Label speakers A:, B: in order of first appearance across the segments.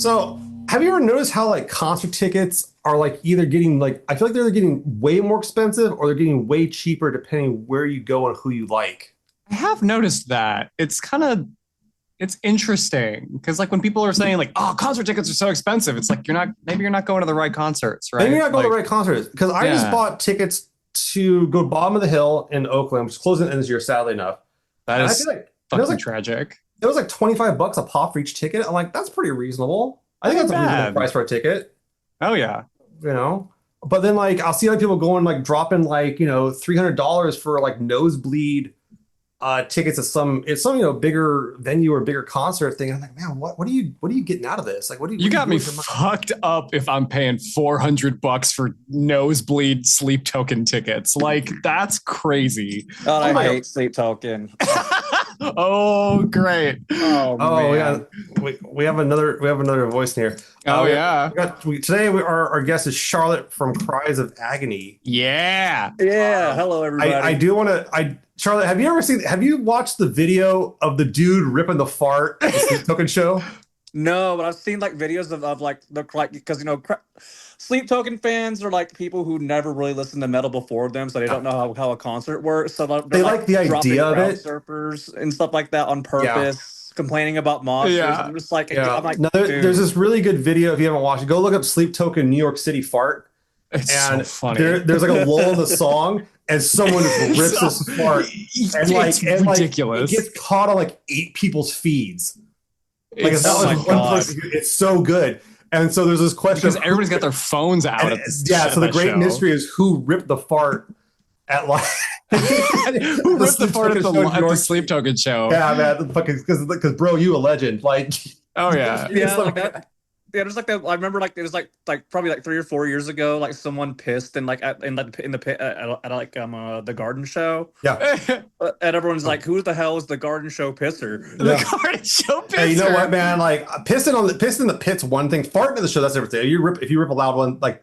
A: So, have you ever noticed how like concert tickets are like either getting like I feel like they're getting way more expensive or they're getting way cheaper depending where you go and who you like.
B: I have noticed that. It's interesting because like when people are saying like, oh, concert tickets are so expensive, it's like you're not going to the right concerts,
A: Maybe
B: right?
A: you're not going to the
B: Like,
A: right concerts because I just
B: yeah,
A: bought tickets to go Bottom of the Hill in Oakland, which is closing in this year, sadly enough.
B: that
A: And I feel
B: is
A: like
B: fucking tragic.
A: it was like $25 a pop for each ticket. I'm like, that's pretty reasonable. I
B: That
A: think
B: ain't
A: that's a reasonable
B: bad.
A: price for a ticket,
B: Oh yeah.
A: you know. But then like I'll see like people going like dropping like, $300 for like nosebleed tickets at some bigger venue or bigger concert thing. And I'm like, man, what are you getting out of this? Like,
B: You
A: what are you
B: got me
A: doing for money?
B: fucked up if I'm paying $400 for nosebleed sleep token tickets. Like that's crazy.
C: God,
A: Oh
C: I
A: my,
C: hate sleep token.
B: Oh, great.
C: Oh
A: oh
C: man.
A: we have another voice in here.
B: Oh yeah.
A: Today our guest is Charlotte from Cries of Agony.
B: Yeah.
C: Yeah. Hello,
A: I
C: everybody.
A: do want to I Charlotte, have you watched the video of the dude ripping the fart at the Sleep Token show?
C: No, but I've seen like videos of like the like because sleep token fans are like people who never really listened to metal before them, so they don't know how a concert works. So they're
A: They like
C: like
A: the
C: dropping
A: idea of
C: crowd
A: it.
C: surfers and stuff like that on
A: Yeah.
C: purpose, complaining about moshes.
B: Yeah.
C: I'm just like, I'm
A: Yeah.
C: like,
A: No, there's
C: dude.
A: this really good video if you haven't watched it. Go look up Sleep Token New York City fart.
B: It's so
A: And
B: funny.
A: there's like a lull in the song and someone just rips
B: So,
A: this fart
B: it's
A: and it
B: ridiculous.
A: gets caught on like 8 people's feeds. Like it's
B: It's
A: not
C: Oh my
A: like one
C: God.
A: person. It's so good. And so there's this question
B: because
A: of
B: everybody's got their phones out
A: and
B: at this
A: yeah.
B: at
A: So the
B: that
A: great
B: show.
A: mystery is who ripped the fart at like
B: Who
A: the
B: ripped the
A: Sleep
B: fart
A: Token show in New
B: at the
A: York
B: sleep
A: City.
B: token show?
A: Yeah, man, because bro, you a legend. Like,
B: Oh yeah.
A: you just
C: Yeah, like that. Yeah, there's like that. I remember like it was like probably like 3 or 4 years ago. Like someone pissed in like in the pit at like the garden show.
A: yeah,
C: And everyone's like, "Who the hell is the garden show pisser?"
B: The
A: yeah.
B: garden show
A: Hey, you know what,
B: pisser.
A: man? Like pissing in the pit's one thing. Farting in the show, that's everything. If you rip a loud one, like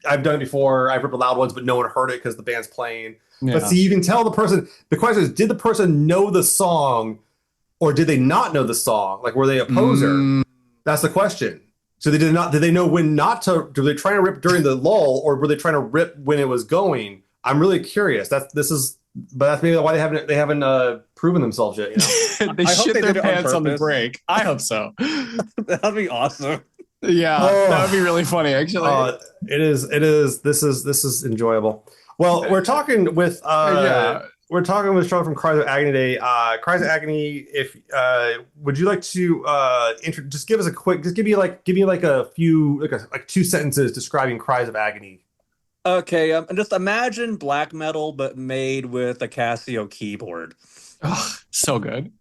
A: I've done it before. I've ripped a loud ones, but no one heard it because the band's playing. But
B: Yeah.
A: see, you can tell the person. The question is, did the person know the song, or did they not know the song? Like, were they a poser?
B: Mm,
A: That's the question. So they did not. Did they know when not to? Were they trying to rip during the lull, or were they trying to rip when it was going? I'm really curious. But that's maybe why they haven't proven themselves yet.
B: they
C: I hope
B: shit
C: they
B: their
C: did it on
B: pants on the
C: purpose.
B: break. I hope so.
C: That'd be awesome.
B: Yeah, that would be
A: Oh,
B: really funny, actually.
A: it is. It is. This is enjoyable. Well,
B: Yeah.
A: we're talking with Charlotte from Cries of Agony today. Cries of Agony. If would you like to just give us a quick, just give me like a few like 2 sentences describing Cries of Agony.
C: Okay, and just imagine black metal but made with a Casio keyboard.
B: Oh, so good.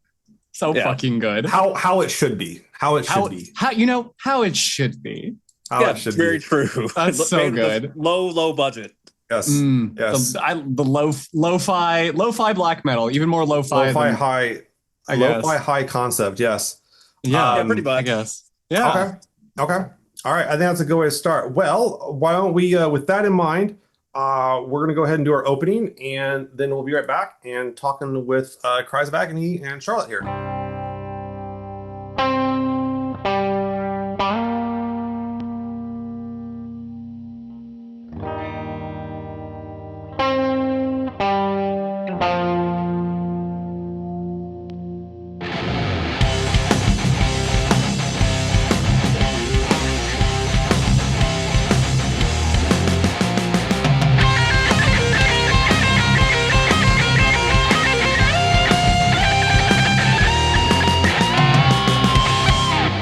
B: So
C: Yeah,
B: fucking good.
A: How it should be. How it should be.
B: How it should be.
A: How
C: yeah,
A: it should
C: very
A: be.
C: true.
B: That's so
C: Made with
B: good.
C: low budget.
A: Yes. Yes.
B: The lo-fi black metal, even more lo-fi
A: Lo-fi
B: than
A: high.
B: I
A: Lo-fi
B: guess.
A: high concept. Yes.
B: Yeah,
C: Yeah, pretty
A: Um.
B: I
C: much.
B: guess. Yeah.
A: Okay. Okay. All right. I think that's a good way to start. Well, why don't we, with that in mind, we're going to go ahead and do our opening, and then we'll be right back and talking with Cries of Agony and Charlotte here.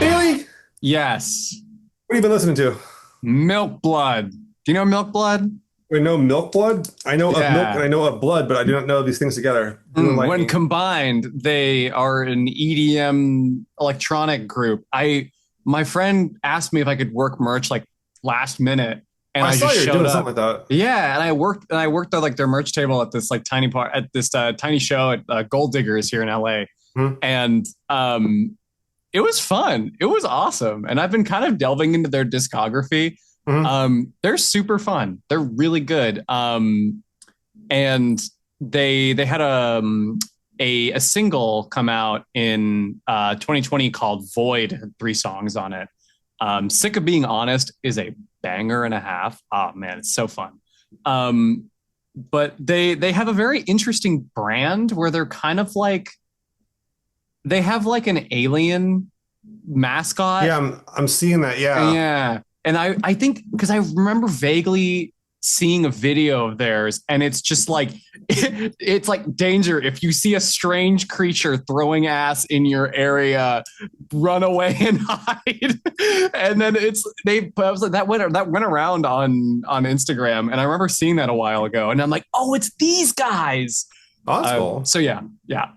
A: Bailey,
B: Yes.
A: what have you been listening to?
B: Milk Blood. Do you know Milk Blood?
A: We know Milk Blood. I know of milk
B: Yeah.
A: and I know of blood, but I do not know these things together.
B: When combined, they are an EDM electronic group. My friend asked me if I could work merch like last minute, and
A: I
B: I
A: saw
B: just
A: you
B: showed
A: doing
B: up.
A: something like that.
B: Yeah, and I worked at like their merch table at this like tiny show at Gold Diggers here in LA,
A: Hmm.
B: and it was fun. It was awesome, and I've been kind of delving into their discography.
A: Mhm.
B: They're super fun. They're really good. And they had a single come out in 2020 called Void, had 3 songs on it. Sick of Being Honest is a banger and a half. Oh man, it's so fun. Um, but they have a very interesting brand where they're kind of like they have like an alien mascot.
A: Yeah, I'm seeing that. Yeah.
B: Yeah. And I think because I remember vaguely seeing a video of theirs, and it's just like it's like danger. If you see a strange creature throwing ass in your area, run away and hide. And then I was like that went around on Instagram, and I remember seeing that a while ago, and I'm like, oh, it's these guys.
A: Oh, that's cool.
B: So yeah, yeah.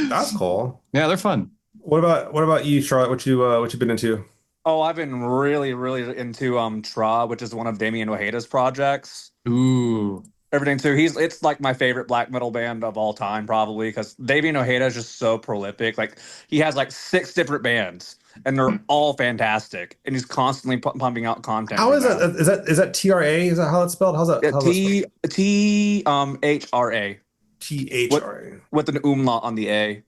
A: That's cool.
B: Yeah, they're fun.
A: What about you, Charlotte? What you been into?
C: Oh, I've been really, really into Tra, which is one of Damien Ojeda's projects.
B: Ooh.
C: Everything too. It's like my favorite black metal band of all time, probably, because Damien Ojeda is just so prolific. Like he has like six different bands, and they're all fantastic, and he's constantly pumping out content.
A: How
C: for
A: is that?
C: them.
A: Is that TRA? Is that how it's spelled?
C: Yeah,
A: How's that spelled?
C: HRA with
A: THRA.
C: with an umlaut on the A.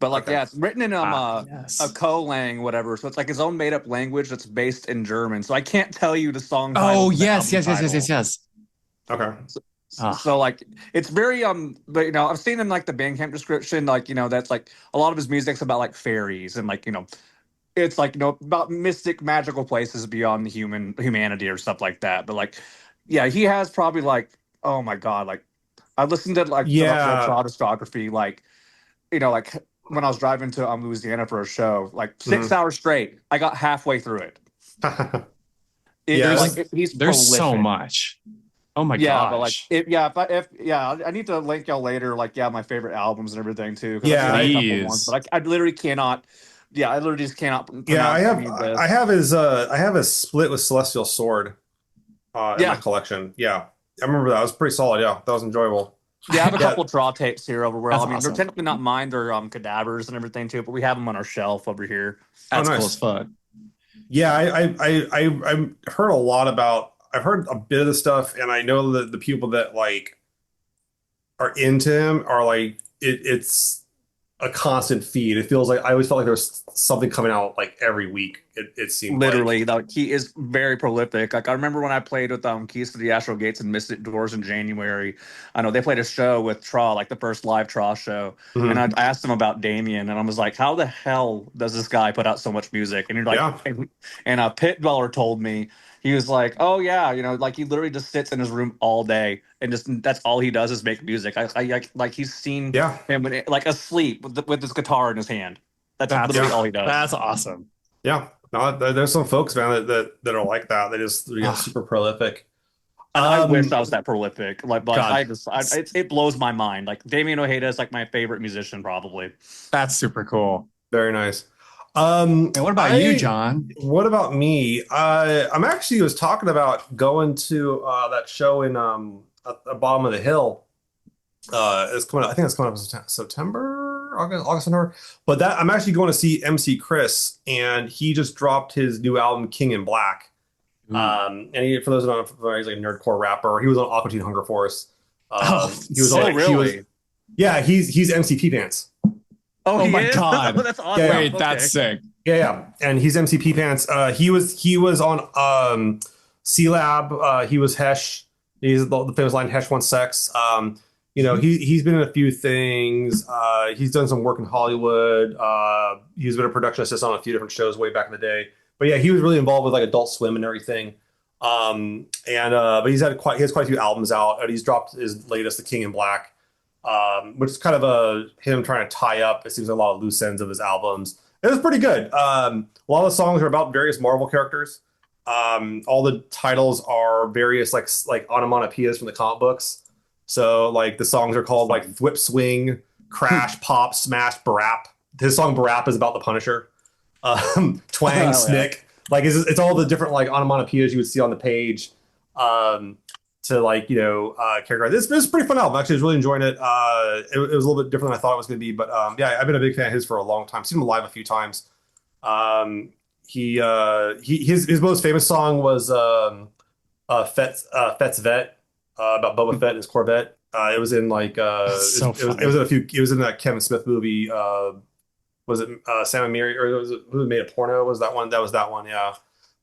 C: But like,
A: Okay.
C: yeah, it's written in a
B: Yes.
C: Kolang, whatever. So it's like his own made up language that's based in German. So I can't tell you the song
B: Oh
C: titles and the
B: yes,
C: album
B: yes, yes, yes, yes,
C: title.
B: yes.
A: Okay.
B: Ah,
C: So like it's very but I've seen in like the Bandcamp description, like, that's like a lot of his music's about like fairies and like, it's like, about mystic magical places beyond the humanity or stuff like that. But like, yeah, he has probably like, oh my God, like I listened to like the whole
A: Yeah.
C: Trod discography, like, like when I was driving to Louisiana for a show, like
A: Mhm.
C: 6 hours straight, I got halfway through it.
A: Yeah.
C: Like
B: there's
C: he's
B: there's so
C: prolific.
B: much. Oh my
C: Yeah, but like,
B: gosh.
C: if yeah, I need to link y'all later. Like, yeah, my favorite albums and everything too, because I do have a
A: Yeah.
C: couple ones,
B: Please.
C: but I literally cannot. Yeah, I literally just cannot
A: Yeah. I
C: pronounce
A: have
C: any of
A: I
C: this.
A: have his I have his split with Celestial Sword in my
C: Yeah,
A: collection. Yeah. I remember that. It was pretty solid. Yeah. That was enjoyable.
C: yeah, I have a
A: Yeah.
C: couple draw tapes here over where
B: That's
C: I mean they're
B: awesome.
C: technically not mine; they're cadavers and everything too, but we have them on our shelf over here.
A: Oh,
B: That's cool as
A: nice.
B: fuck.
A: Yeah, I've heard a lot about. I've heard a bit of the stuff, and I know that the people that like are into him are like it's a constant feed. It feels like I always felt like there was something coming out like every week. It seemed like.
C: Literally, like he is very prolific. Like I remember when I played with Keys to the Astral Gates and Mystic Doors in January. I know they played a show with Tra, like the first live Tra show, and I
A: Mhm.
C: asked him about Damien, and I was like, "How the hell does this guy put out so much music?" And you're like,
A: Yeah,
C: and Pit Dweller told me he was like, "Oh yeah, like he literally just sits in his room all day and just that's all he does is make music." Like he's seen
A: yeah,
C: him like asleep with his guitar in his hand. That's
B: That's
C: literally
A: yeah,
C: all he does.
B: that's awesome.
A: yeah. No, there's some folks, man, that are like that. They just get
B: Ah,
A: super prolific.
C: And I wish I
A: Um,
C: was that prolific. Like
B: God,
C: it blows my mind. Like Damien Ojeda is like my favorite musician, probably.
B: that's super cool.
A: Very nice.
B: And what about you,
A: I
B: John?
A: What about me? I'm actually was talking about going to that show in at the bottom of the hill. It's coming. I think it's coming up in September, August, September. But that I'm actually going to see MC Chris, and he just dropped his new album King in Black.
B: Ooh.
A: And for those who don't know, he's like a nerdcore rapper. He was on Aqua Teen Hunger Force.
B: Oh,
A: He was
C: Oh,
A: on.
B: sick.
A: He was.
C: really?
A: Yeah, he's MCP Pants.
C: Oh,
B: Oh
C: he
B: my
C: is. Oh,
B: God.
C: that's
A: Yeah,
C: awesome.
A: yeah.
B: Wait,
C: Okay.
B: that's sick.
A: Yeah, yeah, and he's MCP Pants. He was on C Lab. He was Hesh. He's the famous line Hesh wants sex. He's been in a few things. He's done some work in Hollywood. He's been a production assistant on a few different shows way back in the day. But yeah, he was really involved with like Adult Swim and everything. But he has quite a few albums out. And he's dropped his latest, The King in Black, which is kind of him trying to tie up. It seems like a lot of loose ends of his albums. It was pretty good. A lot of the songs are about various Marvel characters. All the titles are various like onomatopoeias from the comic books. So like the songs are called like Thwip Swing, Crash, Pop, Smash, Barap. His song Barap is about the Punisher. Twang,
C: Oh yeah.
A: Snick. Like it's all the different like onomatopoeias you would see on the page. To like characterize this is a pretty fun album. Actually, I was really enjoying it. It was a little bit different than I thought it was going to be, but yeah, I've been a big fan of his for a long time. Seen him live a few times. His most famous song was Fett's Vet, about Boba Fett and his Corvette. It was in like
B: That's so
A: it was
B: funny.
A: in a few. It was in that Kevin Smith movie. Was it Sam and Miri, or was it who made a porno? Was that one? That was that one, yeah.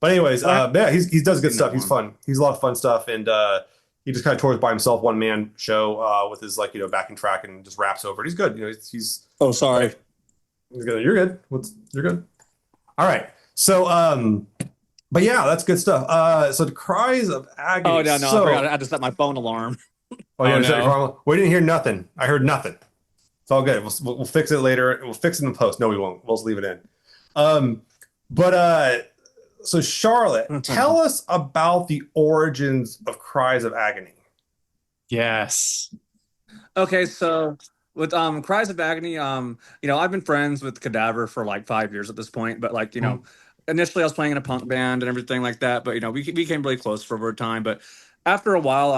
A: But anyways,
C: I haven't
A: yeah, he does good
C: seen that
A: stuff. He's
C: one.
A: fun. He's a lot of fun stuff, and he just kind of tours by himself, one man show with his like backing track and just raps over it. He's good.
C: Oh, sorry.
A: He's good. You're good. You're good. All right. So but yeah, that's good stuff. So the Cries of
C: Oh
A: Agony.
C: no, no, I forgot.
A: So
C: I had to set my phone alarm.
A: oh
B: Oh
A: yeah,
B: no.
A: we didn't hear nothing. I heard nothing. It's all good. We'll fix it later. We'll fix it in post. No, we won't. We'll just leave it in. Um, but so Charlotte, tell us about the origins of Cries of Agony.
B: Yes.
C: Okay, so with Cries of Agony, I've been friends with Cadaver for like 5 years at this point, but like,
A: Mhm.
C: initially I was playing in a punk band and everything like that, but we became really close for over time. But after a while,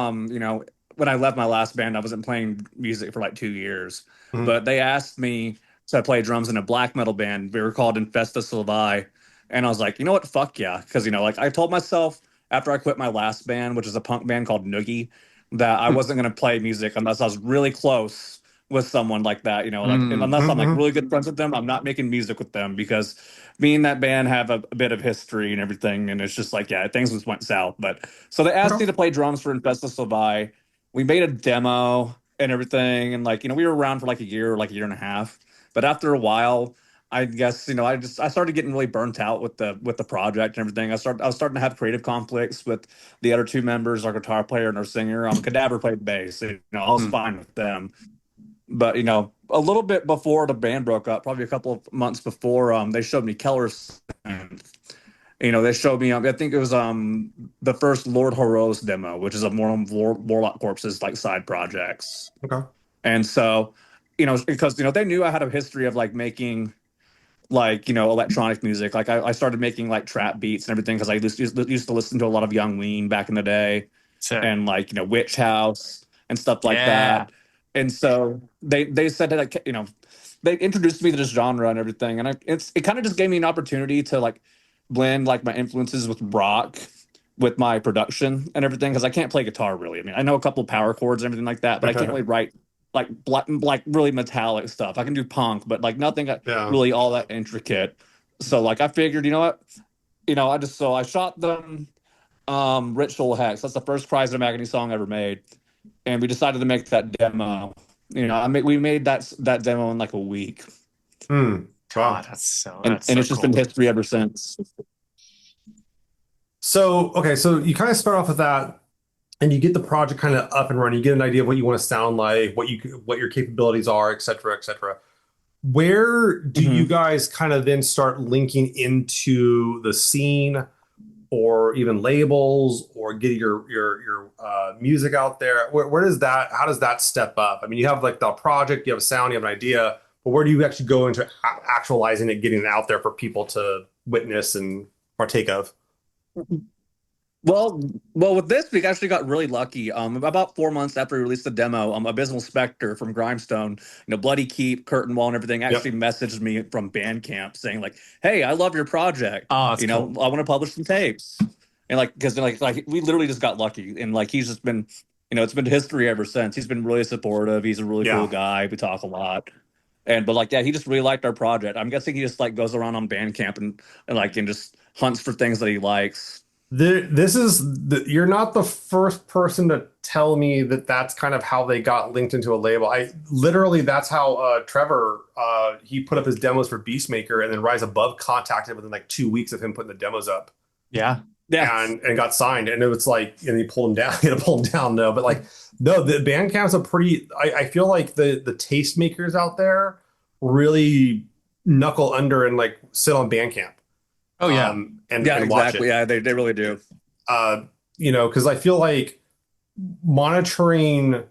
C: when I left my last band, I wasn't playing music for like 2 years.
A: Mhm.
C: But they asked me to play drums in a black metal band. We were called Infesta Sylvae. And I was like, you know what, fuck yeah. Because like I told myself after I quit my last band, which is a punk band called Noogie, that I wasn't gonna play music unless I was really close with someone like that, like, and
B: Mm.
C: unless I'm like
A: Mhm.
C: really good friends with them, I'm not making music with them because me and that band have a bit of history and everything, and it's just like, yeah, things just went south. But so they asked me
A: Okay.
C: to play drums for Infesta Sylvae. We made a demo and everything, and like, we were around for like a year, like a year and a half. But after a while, I guess, I started getting really burnt out with the project and everything. I was starting to have creative conflicts with the other two members, our guitar player and our singer. Cadaver played bass. I was
B: Mm.
C: fine with them. But a little bit before the band broke up, probably a couple of months before, they showed me Keller's. They showed me. I think it was the first Lord Horos demo, which is a Warlock Corpse's like side projects.
A: Okay.
C: And so, because they knew I had a history of like making like electronic music. Like I started making like trap beats and everything because I used to listen to a lot of Young Ween back in the day,
B: Sick.
C: and like Witch House and stuff like
B: Yeah.
C: that. And so they said that like they introduced me to this genre and everything, and it kind of just gave me an opportunity to like blend like my influences with rock with my production and everything because I can't play guitar really. I mean, I know a couple of power chords and everything like that, but I can't really write like like really metallic stuff. I can do punk, but like nothing
A: Yeah.
C: really all that intricate. So like I figured, you know what? I shot them Ritual Hex. That's the first Cries of Agony song I ever made. And we decided to make that demo. We made that demo in like a week.
A: Wow.
B: God,
C: And
B: that's
C: and
B: so
C: it's just been
B: cool.
C: history ever since.
A: So okay, so you kind of start off with that, and you get the project kind of up and running. You get an idea of what you want to sound like, what your capabilities are, et cetera, et cetera. Where do you
C: Hmm.
A: guys kind of then start linking into the scene or even labels or getting your music out there? Where does that how does that step up? I mean, you have like the project, you have a sound, you have an idea, but where do you actually go into actualizing it, getting it out there for people to witness and partake of?
C: Well, with this, we actually got really lucky. About 4 months after we released the demo, Abysmal Spectre from Grindstone, Bloody Keep, Curtain Wall, and everything actually
A: Yep.
C: messaged me from Bandcamp saying like, "Hey, I love your project.
B: Oh, that's
C: I
B: cool.
C: want to publish some tapes." And like, because like we literally just got lucky, and like he's just been, it's been history ever since. He's been really supportive. He's a really cool
A: Yeah.
C: guy. We talk a lot. But like, yeah, he just really liked our project. I'm guessing he just like goes around on Bandcamp and just hunts for things that he likes.
A: You're not the first person to tell me that that's kind of how they got linked into a label. I literally that's how Trevor he put up his demos for Beastmaker, and then Rise Above contacted within like 2 weeks of him putting the demos up,
B: Yeah.
C: Yeah.
A: and got signed. And it was like, and he pulled him down. He had to pull him down though. But like, no, the Bandcamp's a pretty. I feel like the tastemakers out there really knuckle under and like sit on Bandcamp,
B: Oh yeah.
C: Yeah,
A: and watch
C: exactly.
A: it.
C: Yeah, they really do.
A: uh, because I feel like monitoring,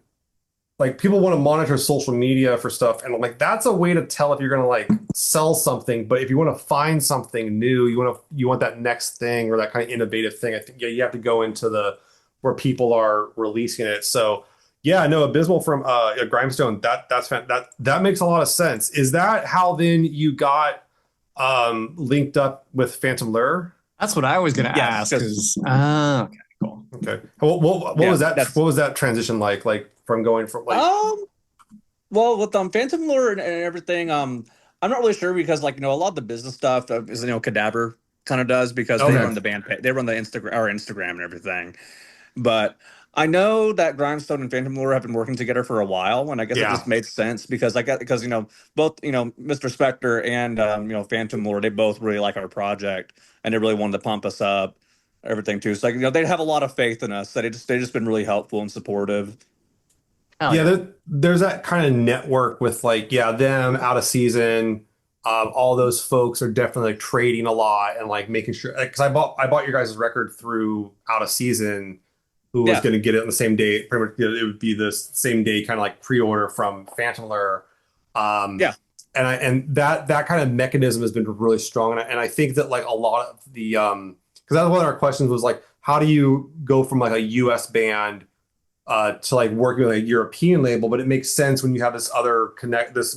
A: like people want to monitor social media for stuff, and like that's a way to tell if you're going to like sell something. But if you want to find something new, you want that next thing or that kind of innovative thing. I think yeah, you have to go into the where people are releasing it. So yeah, no, Abysmal from Grindstone. That makes a lot of sense. Is that how then you got linked up with Phantom Lure?
B: That's what I was gonna
C: Yes,
B: ask.
C: because
B: Because okay, cool.
A: Okay. What
C: yeah,
A: was that?
C: that's
A: What was that transition like? Like from going from like,
C: well with Phantom Lure and everything. I'm not really sure because like a lot of the business stuff is Cadaver kind of does because they
A: Okay.
C: run the they run the Instagram and everything. But I know that Grindstone and Phantom Lore have been working together for a while, and I guess it
A: Yeah.
C: just made sense because both Mr. Spectre and Phantom Lore, they both really like our project and they really wanted to pump us up, everything too. So they have a lot of faith in us. That they just been really helpful and supportive.
B: Hell
A: Yeah,
B: yeah.
A: there's that kind of network with like, yeah, them out of season. All those folks are definitely like trading a lot and like making sure, because I bought your guys' record through out of season, who was
C: Yeah,
A: going to get it on the same day. Pretty much, it would be the same day, kind of like pre-order from Phantom Lure. Um,
C: yeah,
A: and that kind of mechanism has been really strong, and I think that like a lot of the because that was one of our questions was like, how do you go from like a US band to like working with a European label? But it makes sense when you have this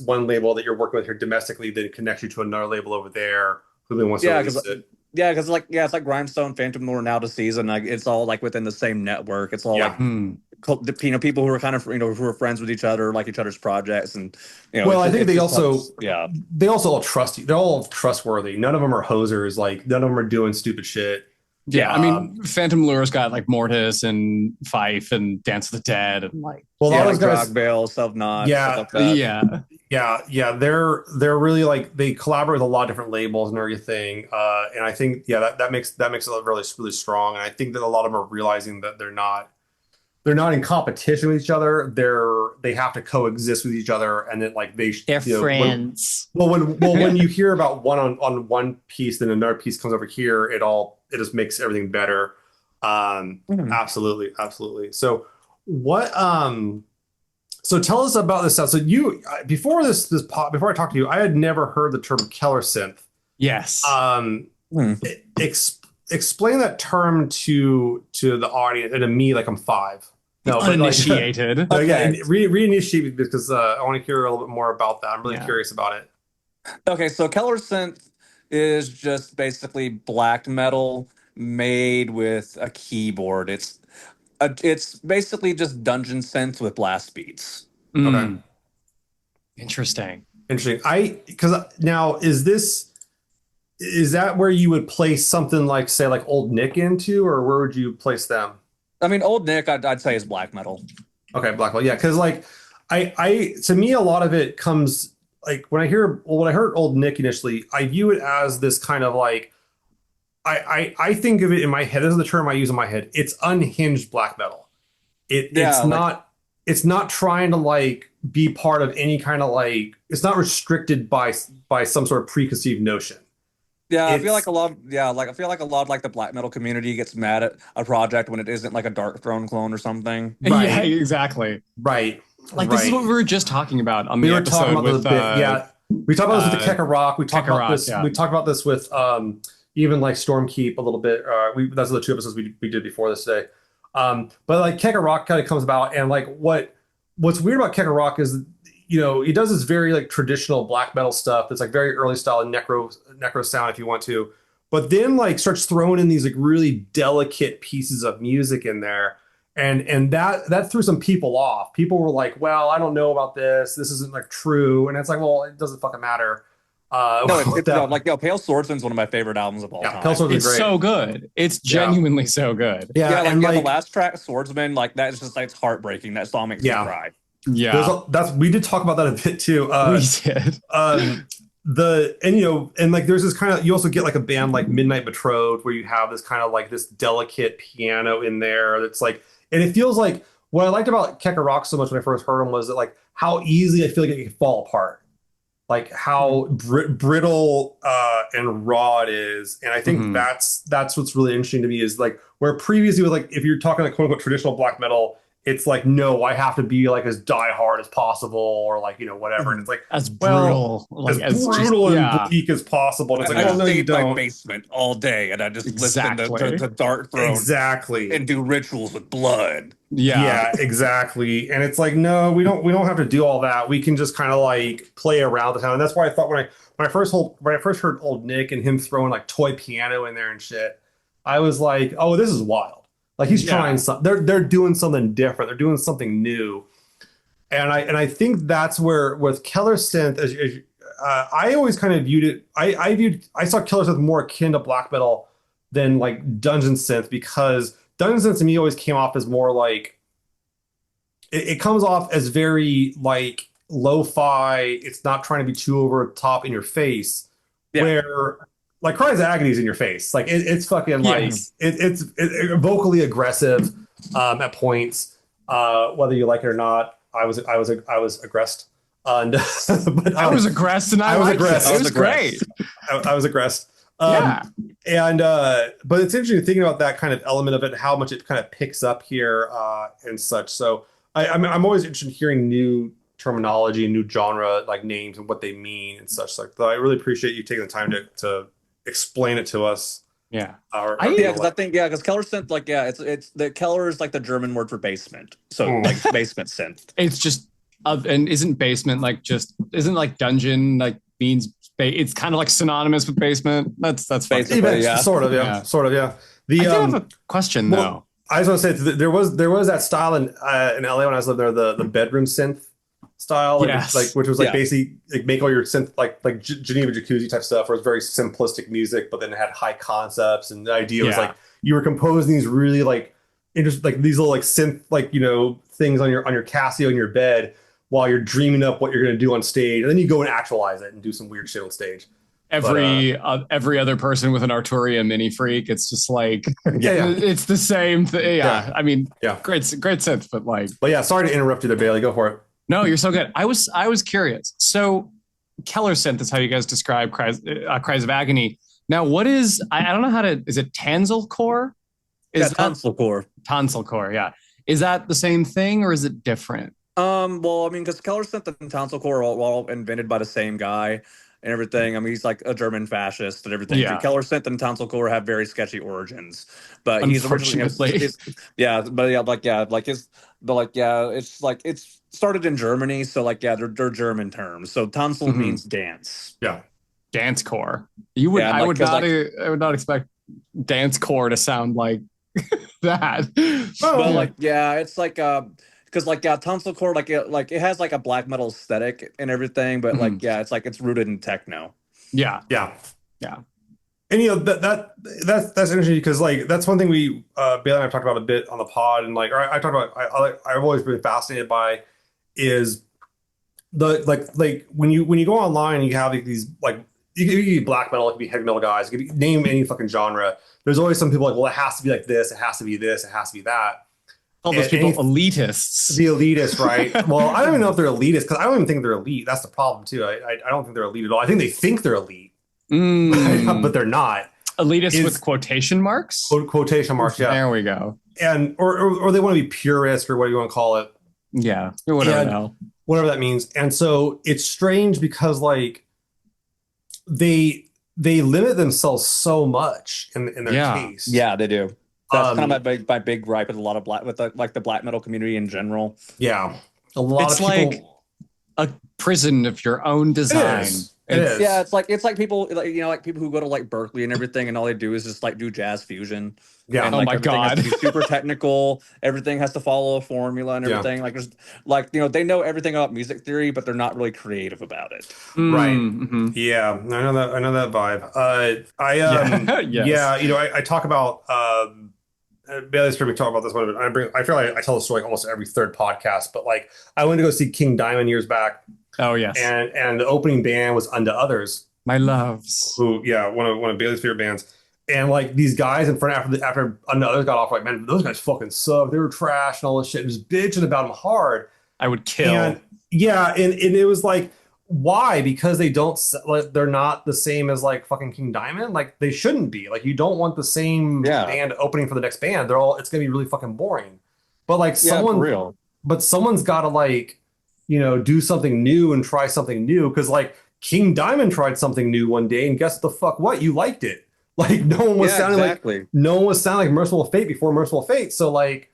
A: one label that you're working with here domestically that connects you to another label over there who then wants to
C: yeah, because
A: release it.
C: it's like Grindstone, Phantom Lore, now to season. Like it's all like within the same network. It's all like
A: Yeah.
B: Hmm.
C: people who are kind of who are friends with each other, like each other's projects, and
A: Well, I think
C: it
A: they
C: just
A: also
C: helps. Yeah,
A: they also all trust you. They're all trustworthy. None of them are hosers. Like none of them are doing stupid shit.
B: Yeah, I
A: Um,
B: mean, Phantom Lure's got like Mortis and Fife and Dance of the Dead and like,
A: well, a lot
C: yeah,
A: of
C: like
A: those guys,
C: Drag Bale, Self Not, stuff
A: yeah,
C: like that.
B: yeah.
A: yeah, they're really like they collaborate with a lot of different labels and everything. And I think that makes it really really strong. And I think that a lot of them are realizing that they're not in competition with each other. They have to coexist with each other, and that like
B: They're
A: when
B: friends.
A: when you hear about on one piece, then another piece comes over here. It just makes everything better.
C: Mhm.
A: Absolutely, absolutely. So what so tell us about this stuff. So you before before I talked to you, I had never heard the term Keller synth.
B: Yes.
A: Um,
C: Hmm.
A: ex explain that term to the audience and to me like I'm five.
B: The
A: No, but like
B: uninitiated.
A: no, yeah,
C: Okay,
A: and reinitiate me because I want to hear a little bit more about that. I'm really
B: Yeah.
A: curious about it.
C: okay. So Keller Synth is just basically black metal made with a keyboard. It's basically just dungeon synth with blast beats.
A: Okay,
B: Mm, interesting.
A: interesting. Because now is that where you would place something like say like Old Nick into, or where would you place them?
C: I mean, old Nick, I'd say is black metal.
A: Okay, Blackwell. Yeah, because like to me a lot of it comes like when I heard Old Nick initially, I view it as this kind of like I think of it in my head. This is the term I use in my head. It's unhinged black metal. It's
C: Yeah, like
A: not trying to like be part of any kind of like it's not restricted by some sort of preconceived notion.
C: yeah,
A: It's
C: I feel like a lot of like the black metal community gets mad at a project when it isn't like a Dark Throne clone or something.
B: Yeah,
A: right,
B: exactly.
A: right,
B: Like this is what we
A: right.
B: were just talking about on
A: We
B: the
A: were talking
B: episode
A: about this
B: with
A: bit. Yeah, we talked about this with the
B: uh
A: Keka Rock. We talked about
B: Kakarot,
A: this.
B: yeah.
A: We talked about this with even like Stormkeep a little bit. Those are the two episodes we did before this today. But like Keka Rock kind of comes about, and like what's weird about Keka Rock is he does this very like traditional black metal stuff that's like very early style and necro sound if you want to, but then like starts throwing in these like really delicate pieces of music in there, and that threw some people off. People were like, well, I don't know about this. This isn't like true. And it's like, well, it doesn't fucking matter.
C: No,
A: What
C: no,
A: that
C: like Pale Swordsman's one of my favorite albums of all
A: Yeah, Pale
C: time.
A: Swords are
B: It's
A: great.
B: so good. It's
A: Yeah.
B: genuinely so good.
A: Yeah,
C: Yeah,
A: and
C: the
A: like
C: last track, Swordsman, like that's just like it's heartbreaking. That song makes me
A: yeah,
C: cry.
B: Yeah,
A: that's we did talk about that a bit too.
B: we did.
A: Um and like there's this kind of you also get like a band like Midnight Betrothed where you have this kind of like this delicate piano in there that's like and it feels like what I liked about Keka Rock so much when I first heard him was that like how easily I feel like it can fall apart, like how brittle and raw it is. And I think
B: Mhm.
A: that's what's really interesting to me is like where previously with like if you're talking like quote unquote traditional black metal, it's like no, I have to be like as diehard as possible or like whatever. And it's like
B: As
A: well
B: brutal,
A: as
B: like as just
A: brutal and
B: yeah,
A: bleak as possible. And it's like
C: I
A: well
B: yeah,
A: no
C: stay
A: you
C: in my
A: don't.
C: basement all day and I just listen
B: exactly.
C: to Dark Throne
A: Exactly.
C: and do rituals with blood.
B: Yeah,
A: Yeah, exactly. And it's like, no, we don't have to do all that. We can just kind of like play around the town. And that's why I thought when I first heard Old Nick and him throwing like toy piano in there and shit, I was like, oh, this is wild. Like he's
B: yeah.
A: trying something. They're doing something different. They're doing something new. And I think that's where with Keller Synth, I always kind of viewed it. I saw Killer Synth more akin to black metal than like Dungeon Synth, because Dungeon Synth to me always came off as more like it comes off as very like lo-fi. It's not trying to be too over the top in your face.
C: Yeah.
A: Where like Cries Agony is in your face. Like it's fucking like
B: Yes.
A: it's vocally aggressive at points. Whether you like it or not, I was aggressed. And but
B: I was aggressed and I
A: was
B: liked
A: aggressed.
B: it.
A: I
B: It
A: was
B: was great.
A: I was aggressed.
B: Yeah.
A: And but it's interesting thinking about that kind of element of it, how much it kind of picks up here and such. So I'm always interested in hearing new terminology, new genre like names and what they mean and such. Like, so I really appreciate you taking the time to explain it to us.
B: Yeah.
C: Yeah, because I think because Keller synth, like, it's the Keller is like the German word for basement, so like basement synth.
B: It's just and isn't basement like just isn't like dungeon like means it's kind of like synonymous with basement. That's fine.
C: Basically, yeah.
A: Sort of, yeah. Sort of, yeah. The
B: I do have a question though.
A: I just want to say there was that style in LA when I was living there, the bedroom synth style,
B: Yes.
A: like which was like
C: Yeah.
A: basically like make all your synth like Geneva Jacuzzi type stuff, where it's very simplistic music, but then it had high concepts, and the idea was
B: Yeah.
A: like you were composing these really like interesting like these little like synth like things on your Casio in your bed while you're dreaming up what you're gonna do on stage, and then you go and actualize it and do some weird shit on stage.
B: Every other person with an Arturia mini freak, it's just like
A: Yeah.
B: it's the same thing. Yeah. I mean,
A: Yeah.
B: great synth, but like
A: But yeah, sorry to interrupt you there, Bailey. Go for it.
B: no, you're so good. I was curious. So Keller synth is how you guys describe Cries of Agony. Now, what is I don't know how to is it Tanzel core? Is that
C: tonsil core.
B: tonsil core? Yeah. Is that the same thing or is it different?
C: Well, I mean, because Keller synth and tonsil core are all invented by the same guy and everything. I mean, he's like a German fascist and everything.
B: Yeah.
C: Keller synth and tonsil core have very sketchy origins, but he's originally
B: Unfortunately.
C: it's like it's started in Germany, so like they're German terms. So tonsil
B: Mhm.
C: means dance.
A: Yeah.
B: Dance core. You would
C: Yeah,
B: I
C: like,
B: would
C: 'cause,
B: not
C: like-
B: I would not expect dance core to sound like that.
C: But like it's like because like tonsil core like it has like a black metal aesthetic and everything, but like it's rooted in techno.
A: Yeah.
B: Yeah.
A: And that's interesting because like that's one thing we Bailey and I've talked about a bit on the pod, and like I talked about I've always been fascinated by is the like when you go online and you have like, these like you can be black metal, it could be heavy metal guys, you could name any fucking genre. There's always some people like, well, it has to be like this, it has to be this, it has to be that.
B: All those
A: And
B: people elitists.
A: The elitist, right? Well, I don't even know if they're elitist because I don't even think they're elite. That's the problem too. I don't think they're elite at all. I think they think they're elite, but they're not.
B: Elitist with quotation marks?
A: Quotation marks, yeah.
B: There we go.
A: And or they want to be purist or whatever you want to call it.
B: Yeah. Whatever
A: And-
B: the hell.
A: Whatever that means. And so it's strange because like they limit themselves so much in their
B: Yeah.
A: case.
C: Yeah, they do. That's kind
A: Um,
C: of my big gripe with a lot of the black metal community in general.
A: Yeah. A lot
B: It's
A: of people.
B: like a prison of your own design.
A: It is.
C: Yeah, it's like people like like people who go to like Berkeley and everything, and all they do is just like do jazz fusion.
A: Yeah.
C: And,
B: Oh
C: like,
B: my
C: everything has to
B: God.
C: be super technical. Everything has to follow a formula and
A: Yeah.
C: everything. Like there's like they know everything about music theory, but they're not really creative about it.
A: Right.
B: Mhm.
A: Yeah, I know that vibe.
B: Yes.
A: Yeah, I talk about Bailey's heard me talk about this one, but I feel like I tell the story almost every third podcast, but like I went to go see King Diamond years back,
B: Oh yes.
A: and the opening band was Unto Others,
B: My loves.
A: who one of Bailey's favorite bands. And like these guys in front after Unto Others got off, like, man, those guys fucking suck. They were trash and all this shit, and just bitching about them hard.
B: I would kill.
A: And yeah, and it was like, why? Because they don't like they're not the same as like fucking King Diamond. Like they shouldn't be. Like you don't want the same band opening for the next band. It's gonna be really fucking boring. But like someone's got to like do something new and try something new, because like King Diamond tried something new one day, and guess the fuck what? You liked it. Like no one was sounding like Merciful Fate before Merciful Fate. So like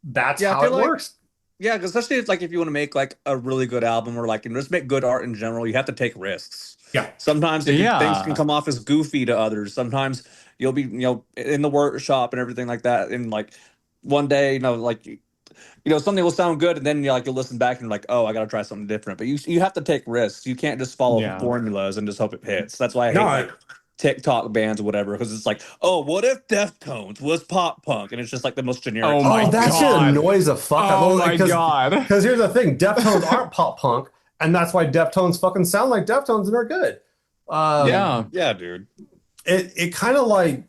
A: that's how it works.
C: Yeah, because especially it's like if you want to make like a really good album or like just make good art in general, you have to take risks.
A: Yeah.
C: Sometimes things can come off as goofy to others. Sometimes you'll be in the workshop and everything like that, and like one day like something will sound good, and then you'll listen back and you're like, oh, I gotta try something different. But you have to take risks. You can't just follow
B: Yeah.
C: formulas and just hope it hits. That's why I hate
A: No,
C: TikTok bands or whatever, because it's like, oh, what if Deftones was pop punk, and it's just like the most generic.
B: Oh my
A: that shit
B: God.
A: annoys the fuck out
B: Oh
A: of me.
B: my God.
A: Because here's the thing, Deftones aren't pop punk, and that's why Deftones fucking sound like Deftones and they're good.
B: Yeah.
C: Yeah, dude.
A: It kind of like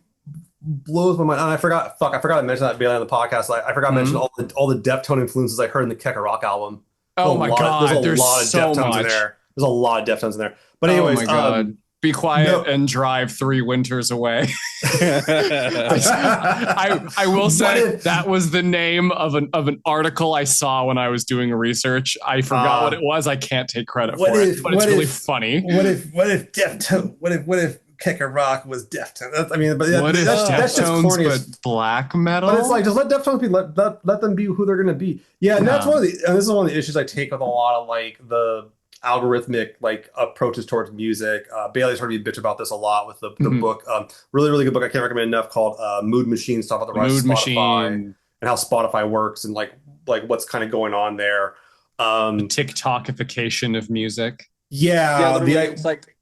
A: blows my mind. And I forgot to mention that Bailey on the podcast. I forgot to mention all the Deftone influences I heard in the Kecker Rock album.
B: Oh my God.
A: There's a lot of
B: so
A: Deftones
B: much
A: in there. There's a lot of Deftones in there. But anyways,
B: oh my God. Be quiet and drive 3 winters away. I will say that was the name of an article I saw when I was doing research. I forgot what it was. I can't take credit for it, but it's really funny.
A: What if Deftone? What if Kicker Rock was Deftones? I mean, but
B: what if
A: that's just corny,
B: but black metal?
A: But it's like, just let Deftones be. Let them be who they're going to be. Yeah, and that's and this is one of the issues I take with a lot of like the algorithmic like approaches towards music. Bailey's heard me bitch about this a lot with the book. Really, really good book I can't recommend enough, called Mood Machines. Talk about the rise of Spotify and how Spotify works and like what's kind of going on there.
B: The TikTokification of music.
A: Yeah,
C: it's like,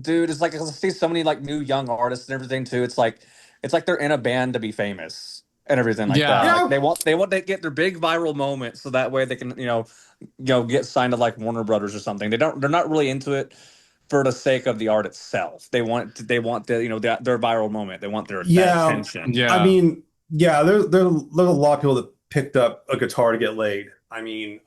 C: dude, it's like I see so many like new young artists and everything too. It's like they're in a band to be famous and everything like that.
B: Yeah.
C: Like they want to get their big viral moment so that way they can get signed to like Warner Brothers or something. They're not really into it for the sake of the art itself. They want their viral moment. They want their attention.
B: Yeah,
A: I mean, there's a lot of people that picked up a guitar to get laid. I mean,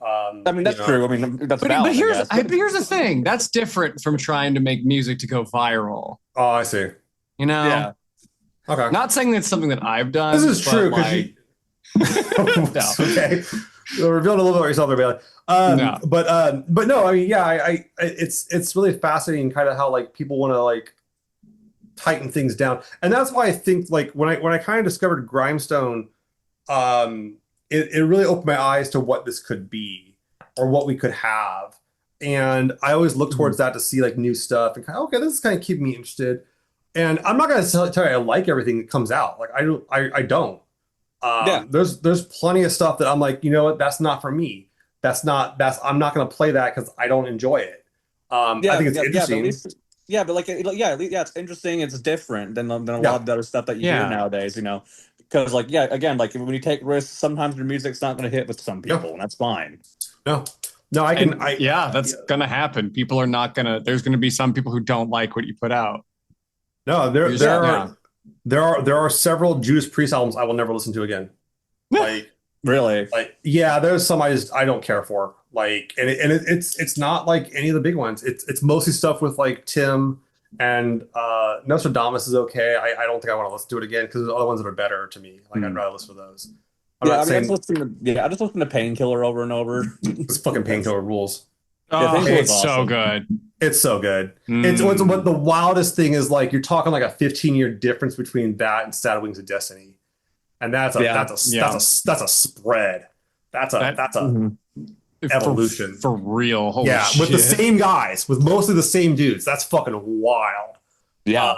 C: that's true. I mean, that's valid,
B: but here's the thing. That's different from trying to make music to go viral.
A: Oh, I see.
B: Yeah.
A: Okay.
B: Not saying that's something that I've done.
A: This is true because no. Okay. You're revealing a little bit about yourself there, Bailey.
B: No.
A: But no, I mean, it's really fascinating kind of how like people want to like tighten things down. And that's why I think like when I kind of discovered Grindstone, it really opened my eyes to what this could be or what we could have. And I always look towards that to see like new stuff and kind of, okay, this is kind of keeping me interested. And I'm not going to tell you I like everything that comes out. Like I don't. There's plenty of stuff that I'm like, you know what, that's not for me. I'm not going to play that because I don't enjoy it. I think it's interesting.
C: It's interesting. It's different than a lot of the other stuff that you hear nowadays. Because again, like when you take risks, sometimes your music's not going to hit with some people, and that's fine.
A: No,
B: that's going to happen. People are not going to. There's going to be some people who don't like what you put out.
A: No, there are several Judas Priest albums I will never listen to again. Like
C: really,
A: there's some I don't care for. Like, and it's not like any of the big ones. It's mostly stuff with like Tim and Nostradamus is okay. I don't think I want to listen to it again because there's other ones that are better to me. Like I'd rather listen to those.
C: I just listen to Painkiller over and over.
A: This fucking Painkiller rules.
B: Oh, it's
C: awesome.
B: so good.
A: It's so good. It's what the wildest thing is, like you're talking like a 15-year difference between that and Sad Wings of Destiny, and that's a spread. That's a evolution
B: for real. Holy shit.
A: With the same guys, with mostly the same dudes. That's fucking wild.
C: Yeah,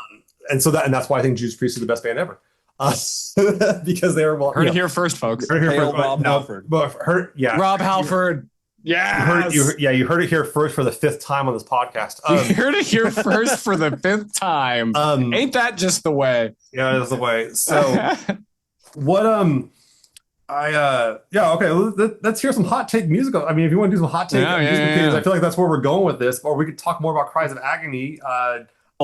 A: and that's why I think Judas Priest is the best band ever. Because they were
B: heard it here first, folks.
C: Rob Halford.
B: Rob Halford. Yeah,
A: you heard it here first for the 5th time on this podcast.
B: You heard it here first for the 5th time. Ain't that just the way?
A: Yeah, it's the way. So, what? Okay. Let's hear some hot take musical. I mean, if you want to do some hot take music opinions, I feel like that's where we're going with this. Or we could talk more about Cries of Agony.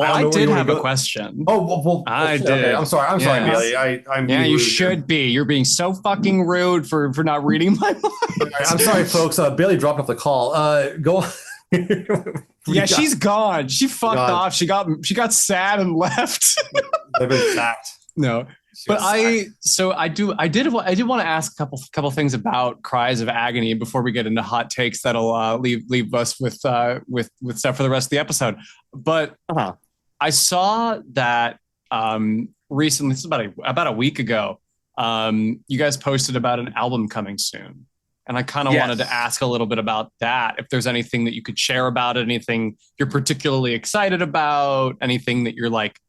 B: I did have a question.
A: I did. Okay. I'm sorry, Bailey. I'm
B: you should be. You're being so fucking rude for not reading my mind.
A: I'm sorry, folks. Bailey dropped off the call. Go on.
B: She's gone. She fucked off. She got sad and left.
A: They've been sacked.
B: No. But I did want to ask a couple things about Cries of Agony before we get into hot takes that'll leave us with stuff for the rest of the episode. But I saw that recently, this is about a week ago, you guys posted about an album coming soon. And I kind of wanted to ask a little bit about that. If there's anything that you could share about it, anything you're particularly excited about, anything that you're like,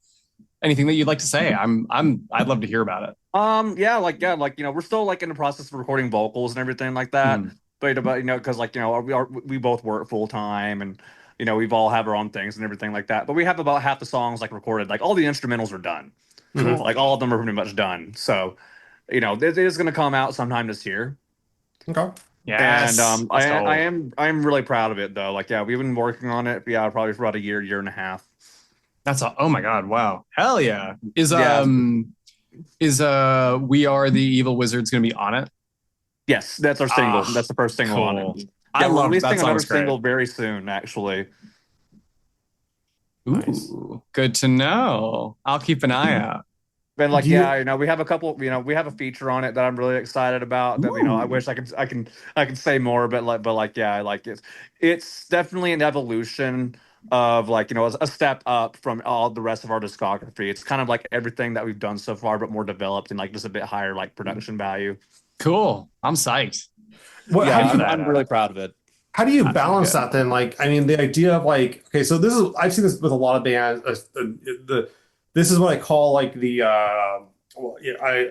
B: anything that you'd like to say? I'd love to hear about it.
C: We're still like in the process of recording vocals and everything like that.
B: Hmm.
C: But because we both work full time, and we've all have our own things and everything like that. But we have about half the songs like recorded. Like all the instrumentals are done.
A: Mhm.
C: Like all of them are pretty much done. So it is going to come out sometime this year.
A: Okay.
C: And
B: Yes, let's go.
C: I'm really proud of it though. Like we've been working on it. Yeah, probably for about a year and a half.
B: Oh my God, wow, hell yeah!
C: Yeah.
B: Is We Are the Evil Wizards gonna be on it?
C: Yes, that's our single.
B: Ah,
C: That's the first single on
B: cool.
C: it.
B: I
C: Yeah, we're
B: love that
C: releasing another
B: song's great.
C: single very soon, actually.
A: Nice.
B: Ooh, good to know. I'll keep an eye out.
C: And
A: Do
C: yeah,
A: you?
C: we have a couple, we have a feature on it that I'm really excited about. That I
B: Ooh,
C: wish I can say more, but yeah, like it's definitely an evolution of a step up from all the rest of our discography. It's kind of like everything that we've done so far, but more developed and like just a bit higher like production value.
B: cool. I'm psyched.
A: What? How
C: Yeah,
A: do
B: Keep
A: you?
B: that
C: I'm
B: up.
C: really proud of it.
A: How do you
B: That sounds
A: balance
B: good.
A: that then? Like, I mean, the idea of like, okay, so this is I've seen this with a lot of bands. This is what I call like well, yeah,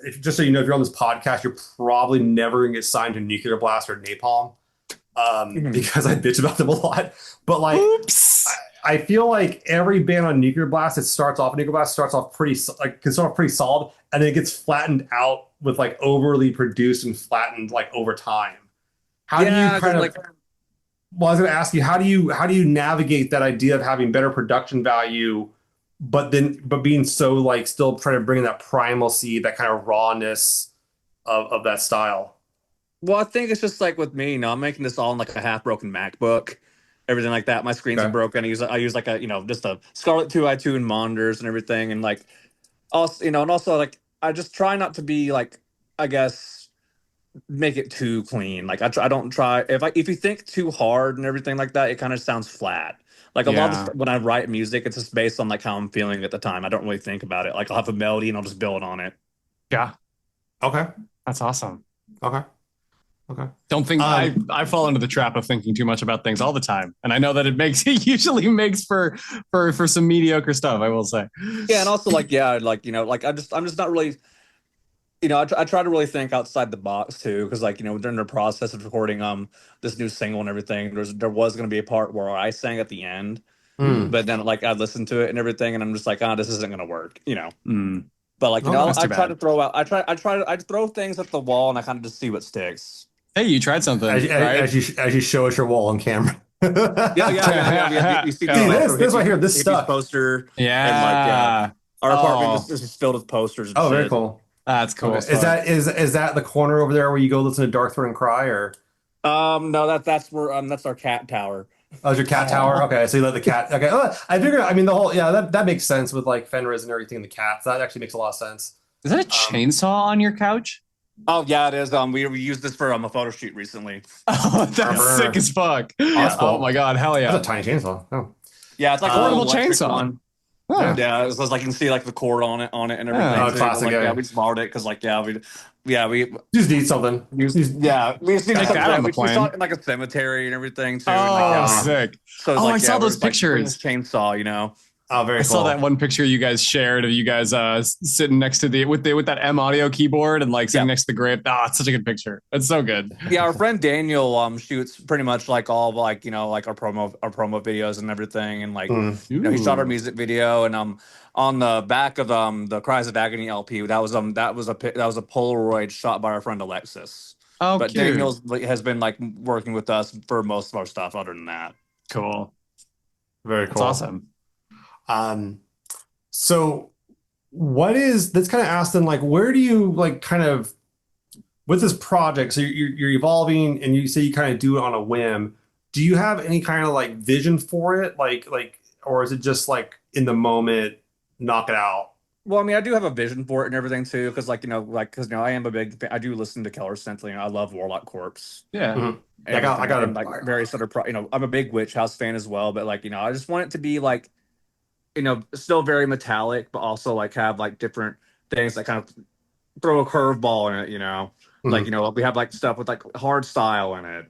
A: if, just so you know, if you're on this podcast, you're probably never gonna get signed to Nuclear Blast or Napalm,
C: Mhm.
A: because I bitch about them a lot. But like, I,
B: Oops.
A: I feel like every band on Nuclear Blast, Nuclear Blast starts off can start off pretty solid, and then it gets flattened out with like overly produced and flattened like over time. How do you
C: Yeah,
A: kind
C: because
A: of well, I was going to ask you, how do you navigate that idea of having better production value, but being so like still trying to bring in that primalcy, that kind of rawness of that style?
C: well, I think it's just like with me, I'm making this all on like a half broken MacBook, everything like that. My screens are
A: Okay.
C: broken. I use like a just a Scarlett 2i2 and monitors and everything, and like also and also like I just try not to be like, I guess, make it too clean. Like I don't try, if you think too hard and everything like that, it kind of sounds flat. Like a lot of
B: Yeah.
C: when I write music, it's just based on like how I'm feeling at the time. I don't really think about it. Like I'll have a melody and I'll just build on it.
B: Yeah.
A: Okay.
B: That's awesome.
A: Okay. Okay.
B: Don't think
A: Um,
B: I fall into the trap of thinking too much about things all the time. And I know that it usually makes for some mediocre stuff, I will say.
C: Yeah, and also like yeah, like like I'm just not really I try to really think outside the box too, because like during the process of recording this new single and everything, there was going to be a part where I sang at the end,
A: hmm.
C: but then like I listened to it and everything, and I'm just like, ah, this isn't going to work.
B: Mm,
C: But like
A: Okay.
B: that's
C: I
B: too
C: try to
B: bad.
C: throw out, I throw things at the wall, and I kind of just see what sticks.
B: Hey, you tried
A: As,
B: something, right?
A: as you show us your wall on camera.
C: Yeah. You see
A: See
C: these
B: Oh,
C: retro
A: this right
C: hippies
A: here. This
C: hippies
A: stuck.
C: poster, and like yeah,
B: yeah.
C: our apartment
B: Oh,
C: is filled with posters and
A: Oh, very
C: shit.
A: cool.
B: that's cool
A: Okay.
B: as
A: Is
B: fuck.
A: that the corner over there where you go listen to Dark Throne and Cry, or
C: No, that's where that's our cat tower.
A: oh, is your cat tower?
B: Oh,
A: Okay, so you let the cat. Okay, I figure. I mean, the whole yeah, that makes sense with like Fenris and everything. The cats that actually makes a lot of sense.
B: is that a
A: Um,
B: chainsaw on your couch?
C: Oh yeah, it is. We used this for a photo shoot recently.
B: Oh, that's
C: Yeah,
B: sick
A: Armor.
B: as fuck.
A: Oh, that's
B: Oh
A: cool.
B: my god, hell
A: That's
B: yeah.
A: a tiny chainsaw. Oh,
C: yeah, it's like a little
B: Portable
C: electric
B: chainsaw.
C: one.
B: Huh.
A: yeah.
C: Yeah, so it's like you can see like the cord on it and everything
B: Yeah.
A: Oh,
C: too. But
A: classic.
C: like
A: Yeah,
C: yeah,
A: yeah.
C: we just borrowed it because like we
A: You just need something. You just
C: we just needed
B: Take
C: something.
B: that on the
C: We saw
B: plane.
C: it in like a cemetery and everything too. And like
B: Oh,
A: uh,
B: sick.
C: so it's
B: Oh, I
C: like
B: saw
C: we're
B: those
C: just like bring this
B: pictures.
C: chainsaw.
A: oh,
B: I
A: very
B: saw that
A: cool.
B: one picture you guys shared of you guys sitting next to the with that M audio keyboard and like sitting
C: Yeah,
B: next to the grave. Oh, it's such a good picture. It's so good.
C: yeah. Our friend Daniel shoots pretty much like all of like like our promo videos and everything, and like
A: Mm.
C: he shot our
B: Ooh.
C: music video, and on the back of the Cries of Agony LP, that was a Polaroid shot by our friend Alexis.
B: Oh,
C: But
B: cute.
C: Daniel's has been like working with us for most of our stuff. Other than that,
B: Cool.
A: Very
B: That's
A: cool.
B: awesome.
A: Um, so what is that's kind of asked then like where do you like kind of with this project, so you're evolving and you say you kind of do it on a whim. Do you have any kind of like vision for it? Or is it just like in the moment, knock it out?
C: well, I mean, I do have a vision for it and everything too, because because I am a big I do listen to Keller Synth. I love Warlock Corpse
B: Yeah.
A: Mhm.
C: and
A: Yeah, I
C: everything,
A: got
C: and like various other I'm a big Witch House fan as well. But like I just want it to be like still very metallic, but also like have like different things that kind of throw a curveball in it. Like
A: Mhm.
C: we have like stuff with like hard style in it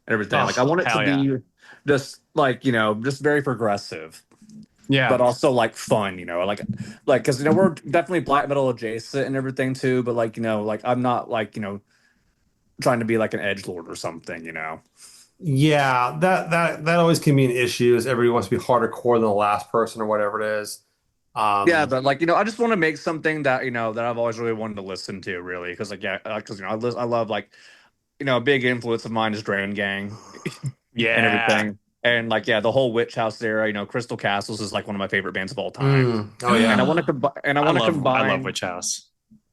C: and everything. Like I
B: Oh,
C: want it to
B: hell yeah.
C: be just like just very progressive. but
B: Yeah.
C: also like fun, like because we're definitely black metal adjacent and everything too, but like like I'm not like trying to be like an edge lord or something.
A: Yeah, that always can be an issue. Is everybody wants to be harder core than the last person or whatever it is.
C: Yeah,
A: Um,
C: but like I just want to make something that that I've always really wanted to listen to, really, because like because I love like a big influence of mine is Drain Gang and
B: Yeah.
C: everything, and like the whole Witch House era. Crystal Castles is like one of my favorite bands of all time,
A: oh
C: and I
A: yeah.
C: want to
B: I love
C: combine.
B: Witch House.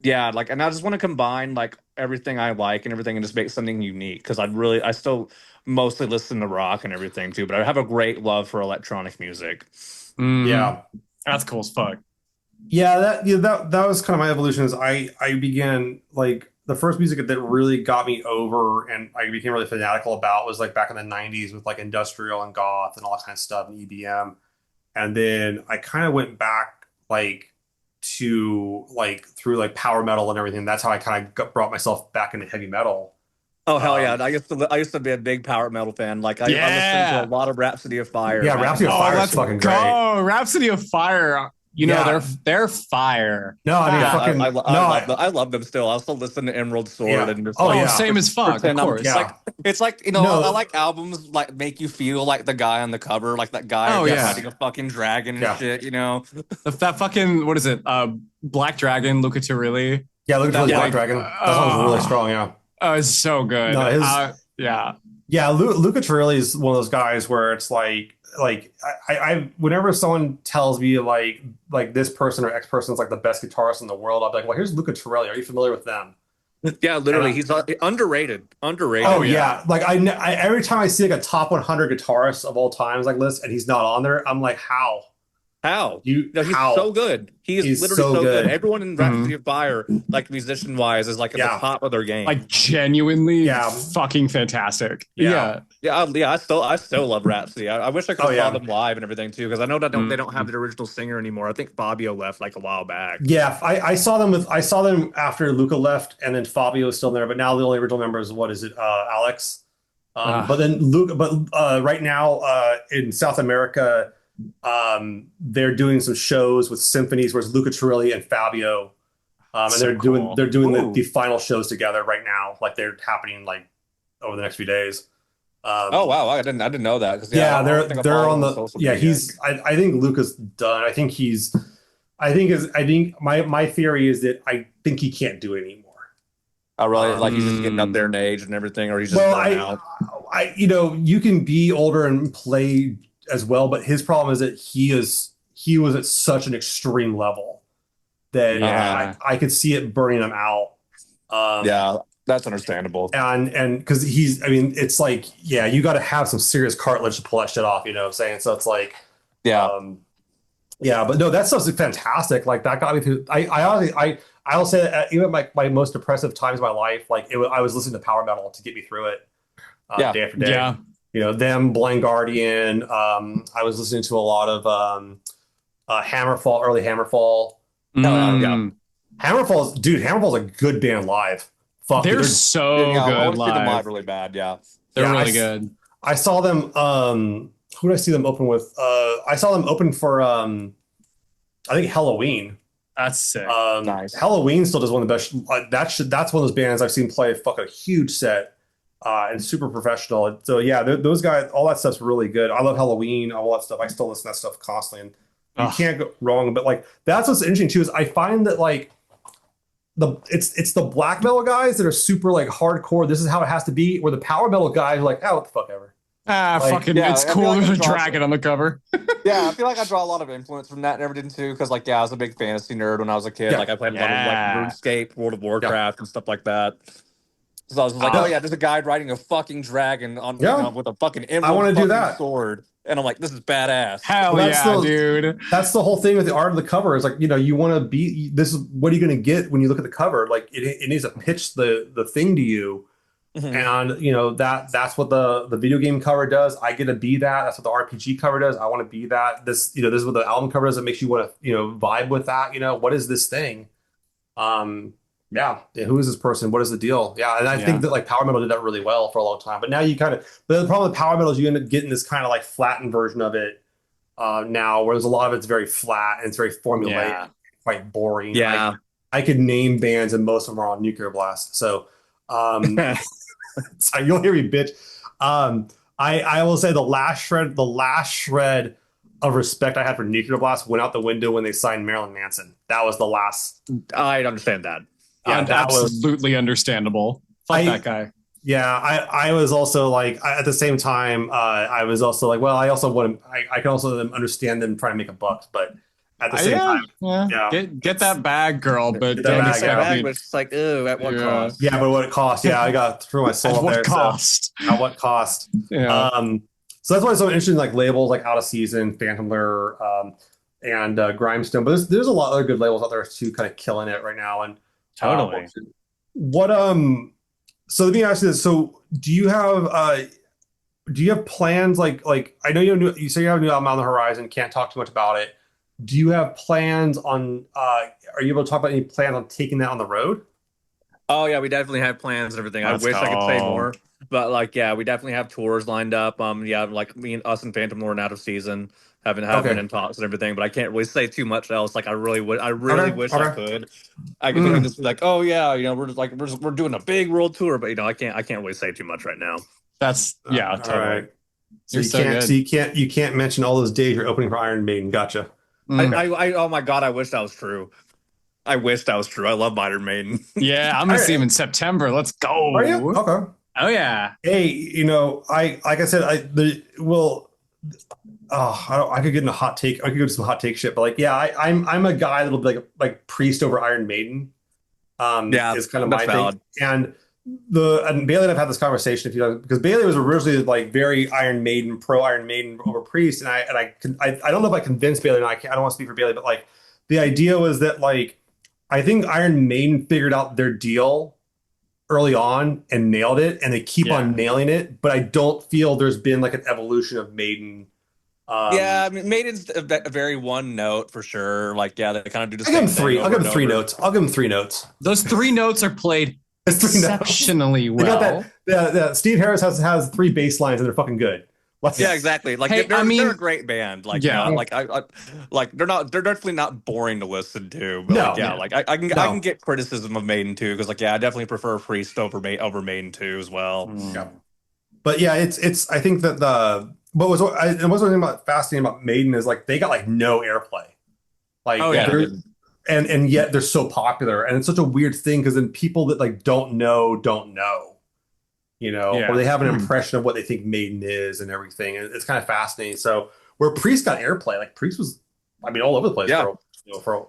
C: Yeah, like, and I just want to combine like everything I like and everything, and just make something unique. Because I still mostly listen to rock and everything too, but I have a great love for electronic music.
B: Hmm.
A: Yeah.
B: That's cool as fuck.
A: That was kind of my evolution. Is I began like the first music that really got me over and I became really fanatical about was like back in the 90s with like industrial and goth and all that kind of stuff and EBM. And then I kind of went back like to like through like power metal and everything. That's how I kind of brought myself back into heavy metal.
C: Oh hell yeah!
A: Um,
C: I used to be a big power metal fan. Like I listened to a
B: Yeah.
C: lot of Rhapsody of Fire
A: yeah,
C: back in
A: Rhapsody of
C: the
B: Oh,
A: Fire is
B: let's
C: day.
A: fucking great.
B: go. Rhapsody of Fire.
A: Yeah,
B: They're fire.
A: no, I mean
C: Yeah,
B: Ah.
A: fucking
C: I
A: no,
C: love them. I love them still. I'll still listen to Emerald Sword
A: yeah,
C: and just
A: oh
C: like
B: Oh,
A: yeah,
B: same as fuck, of
C: pretend I'm
B: course.
C: like
A: yeah,
C: it's like I
A: no,
C: like albums like make you feel like the guy on the cover, like that guy
B: Oh
A: yes,
B: yeah.
C: riding a fucking dragon and
A: yeah,
C: shit.
B: That fucking what is it? Black Dragon, Luca Turilli.
A: yeah. Look at Charlie's
B: That
A: Black
C: Yeah.
B: like
A: Dragon. That song's really strong. Yeah,
B: it's so good.
A: no, his
B: Yeah.
A: yeah, Luca Turilli is one of those guys where it's like I whenever someone tells me like this person or X person is like the best guitarist in the world, I'll be like, well, here's Luca Turilli. Are you familiar with them?
C: Yeah,
A: And
C: literally, he's underrated.
A: oh
B: Oh
C: Underrated.
B: yeah.
A: yeah, like every time I see like a top 100 guitarists of all times like list and he's not on there, I'm like, how
C: How?
A: you
C: No, he's so
A: how
C: good. He is
A: he's
C: literally
A: so
C: so good.
A: good.
C: Everyone in
B: Mhm.
C: Rhapsody of Fire, like musician wise, is like at the
A: Yeah,
C: top of their game.
B: Like genuinely
A: yeah,
B: fucking fantastic.
A: yeah.
B: Yeah.
C: Yeah, I still love Rhapsody. I wish I could
A: Oh
C: have saw
A: yeah.
C: them live and everything too, because I know that they don't have
B: Mhm.
C: the original singer anymore. I think Fabio left like a while back.
A: Yeah, I saw them after Luca left, and then Fabio was still there. But now the only original member is what is it, Alex? But
B: Ah,
A: then Luke, but right now in South America, they're doing some shows with symphonies where it's Luca Turilli and Fabio, and
B: so cool.
A: they're doing the
C: Ooh.
A: final shows together right now. Like they're happening like over the next few days.
C: Oh
A: Um,
C: wow, I didn't know that because
A: yeah,
C: I don't think I
A: they're
C: follow
A: on
C: him on
A: the
C: social
A: yeah.
C: media.
A: I think Luca's done. I think my theory is that I think he can't do it anymore.
C: I really like he's just getting up
B: Mm,
C: there in age and everything, or he's just
A: Well,
C: burnt out.
A: you can be older and play as well, but his problem is that he was at such an extreme level that
C: Uh-huh.
B: yeah.
A: I could see it burning him out. Um,
C: Yeah, that's understandable.
A: and because I mean, it's like, yeah, you got to have some serious cartilage to pull that shit off. You know what I'm saying? So it's like,
C: Yeah.
A: um, yeah, but no, that stuff's fantastic. Like that got me through. I honestly, I'll say that even my most depressive times of my life, like I was listening to power metal to get me through it
C: Yeah.
A: day after day.
B: Yeah.
A: You know, them, Blind Guardian. I was listening to a lot of Hammerfall, early Hammerfall. Yeah,
B: Mm.
A: Hammerfall's a good band live. Fuck, dude,
B: They're
A: they're
C: Yeah,
B: so
C: yeah, I
B: good
C: want to see them live
B: live.
C: really bad. Yeah.
B: They're
A: yeah.
B: really good.
A: I saw them. Who did I see them open with? I saw them open for I think Halloween.
B: That's sick.
C: Nice.
A: Halloween still does one of the best. That's one of those bands I've seen play fucking huge set and super professional. So yeah, those guys, all that stuff's really good. I love Halloween, all that stuff. I still listen to that stuff constantly, and you
B: Ugh.
A: can't go wrong. But like that's what's interesting too is I find that like it's the black metal guys that are super like hardcore. This is how it has to be. Where the power metal guys are like, oh, what the fuck ever. Like,
B: Fucking,
C: yeah,
B: it's
C: I feel
B: cool.
C: like
B: There's a
C: it's awesome.
B: dragon on the cover.
C: Yeah, I feel like I draw a lot of influence from that and everything too, because like I was a big fantasy nerd when I was a kid.
A: Yeah.
C: Like I played a lot of
B: Yeah.
C: like RuneScape, World of
A: Yeah.
C: Warcraft, and stuff like that. So I was just like,
B: Uh,
C: oh yeah, there's a guy riding a fucking dragon on
A: Yeah.
C: with a fucking
A: I
C: emerald
A: want to
C: fucking
A: do that.
C: sword, and I'm like, this is badass.
B: Hell
A: Well, that's
B: yeah,
A: the
B: dude.
A: that's the whole thing with the art of the cover is like, you know, you want to be this is what are you going to get when you look at the cover? Like it needs to pitch the thing to you.
C: Mhm.
A: And you know that's what the video game cover does. I get to be that. That's what the RPG cover does. I want to be that. This this is what the album cover does. It makes you want to vibe with that. What is this thing? Yeah. Who is this person? What is the deal? Yeah, and I
B: Yeah.
A: think that like power metal did that really well for a long time. But now you kind of the problem with power metal is you end up getting this kind of like flattened version of it. now, whereas a lot of it's very flat and it's very formulaic,
B: Yeah.
A: quite boring.
C: Yeah.
A: I could name bands and most of them are on Nuclear Blast. So um, so you'll hear me bitch. Um, I will say the last shred of respect I had for Nuclear Blast went out the window when they signed Marilyn Manson. That was the last.
C: I understand that.
A: Yeah, that was.
B: Absolutely understandable. Fuck that
A: I
B: guy.
A: Yeah, I was also like at the same time I was also like, well, I also want to, I can also understand them trying to make a buck, but at the same
B: Yeah,
A: time,
B: yeah.
A: yeah,
B: Get that bag, girl, but
A: get that
B: don't
A: bag
C: That
A: out.
B: expect
C: bag
B: me.
C: was just like, ooh, at what
B: Yeah.
C: cost?
A: Yeah, but what it costs? Yeah, I got to throw my soul
B: At
A: up
B: what
A: there. So
B: cost?
A: at what cost?
B: Yeah.
A: Um, so that's why it's so interesting, like labels like Out of Season, Phantom Lure, and Grimestone. But there's a lot of other good labels out there too, kind of killing it right now. And
B: Totally.
A: what so let me ask you this. So do you have plans like I know you say you have a new album on the horizon, can't talk too much about it. Do you have plans on are you able to talk about any plans on taking that on the road?
C: Oh yeah, we definitely have plans and everything. I
B: Let's
C: wish I could say
B: go.
C: more, but like yeah, we definitely have tours lined up. Yeah, like me and us and Phantom Lord out of season, having been
A: Okay.
C: in talks and everything. But I can't really say too much else. Like I really
A: Okay.
C: wish I
A: Okay.
C: could. I can
A: Mm.
C: just be like, oh yeah, we're just like we're doing a big world tour, but I can't really say too much right now.
B: That's yeah,
A: All
B: totally.
A: right. So
B: You're so good.
A: you can't mention all those days you're opening for Iron Maiden. Gotcha.
B: Mm.
C: Oh my god, I wish that was true. I wish that was true. I love Iron Maiden.
B: Yeah, I'm
A: All
B: gonna see him
A: right.
B: in September. Let's
A: Are you?
B: go.
A: Okay.
B: Oh yeah.
A: Hey, I like I said, I could get in a hot take. I could go to some hot take shit, but like, yeah, I'm a guy that'll be like Priest over Iron Maiden.
C: Yeah,
A: Is kind of
C: that's
A: my thing.
C: valid.
A: And Bailey and I've had this conversation, if you know, because Bailey was originally like very Iron Maiden, pro Iron Maiden over Priest, and I don't know if I convinced Bailey, and I don't want to speak for Bailey, but like the idea was that like I think Iron Maiden figured out their deal early on and nailed it, and they keep
B: Yeah.
A: on nailing it, but I don't feel there's been like an evolution of Maiden.
C: Yeah,
A: Um,
C: I mean, Maiden's a very one note for sure. Like, yeah, they kind of do the
A: I give him
C: same thing
A: three. I'll
C: over
A: give
C: and
A: him three
C: over.
A: notes. I'll give him three notes.
B: Those three notes are played
A: It's three notes.
B: exceptionally
A: They got
B: well.
A: that. Steve Harris has three bass lines and they're fucking good. Like,
C: Yeah, exactly. Like
B: Hey,
C: they're
B: I
C: they're
B: mean,
C: a great band. Like
B: yeah.
C: like I like they're definitely not boring to listen to. But like
A: no,
C: yeah,
B: Yeah.
C: like I can
A: no.
C: get criticism of Maiden too because like yeah, I definitely prefer Priest over Maiden too as well.
A: Yeah.
B: Mm.
A: But yeah, it's. I think that and what's something about fascinating about Maiden is like they got like no airplay. Like
B: Oh
C: Yeah,
B: yeah.
A: they're and yet they're so popular, and it's such a weird thing because then people that like don't know, or
B: Yeah.
A: they have an impression of what they think Maiden is and everything, and it's kind of fascinating. So where Priest got airplay, like Priest was, I mean, all over the place
C: yeah,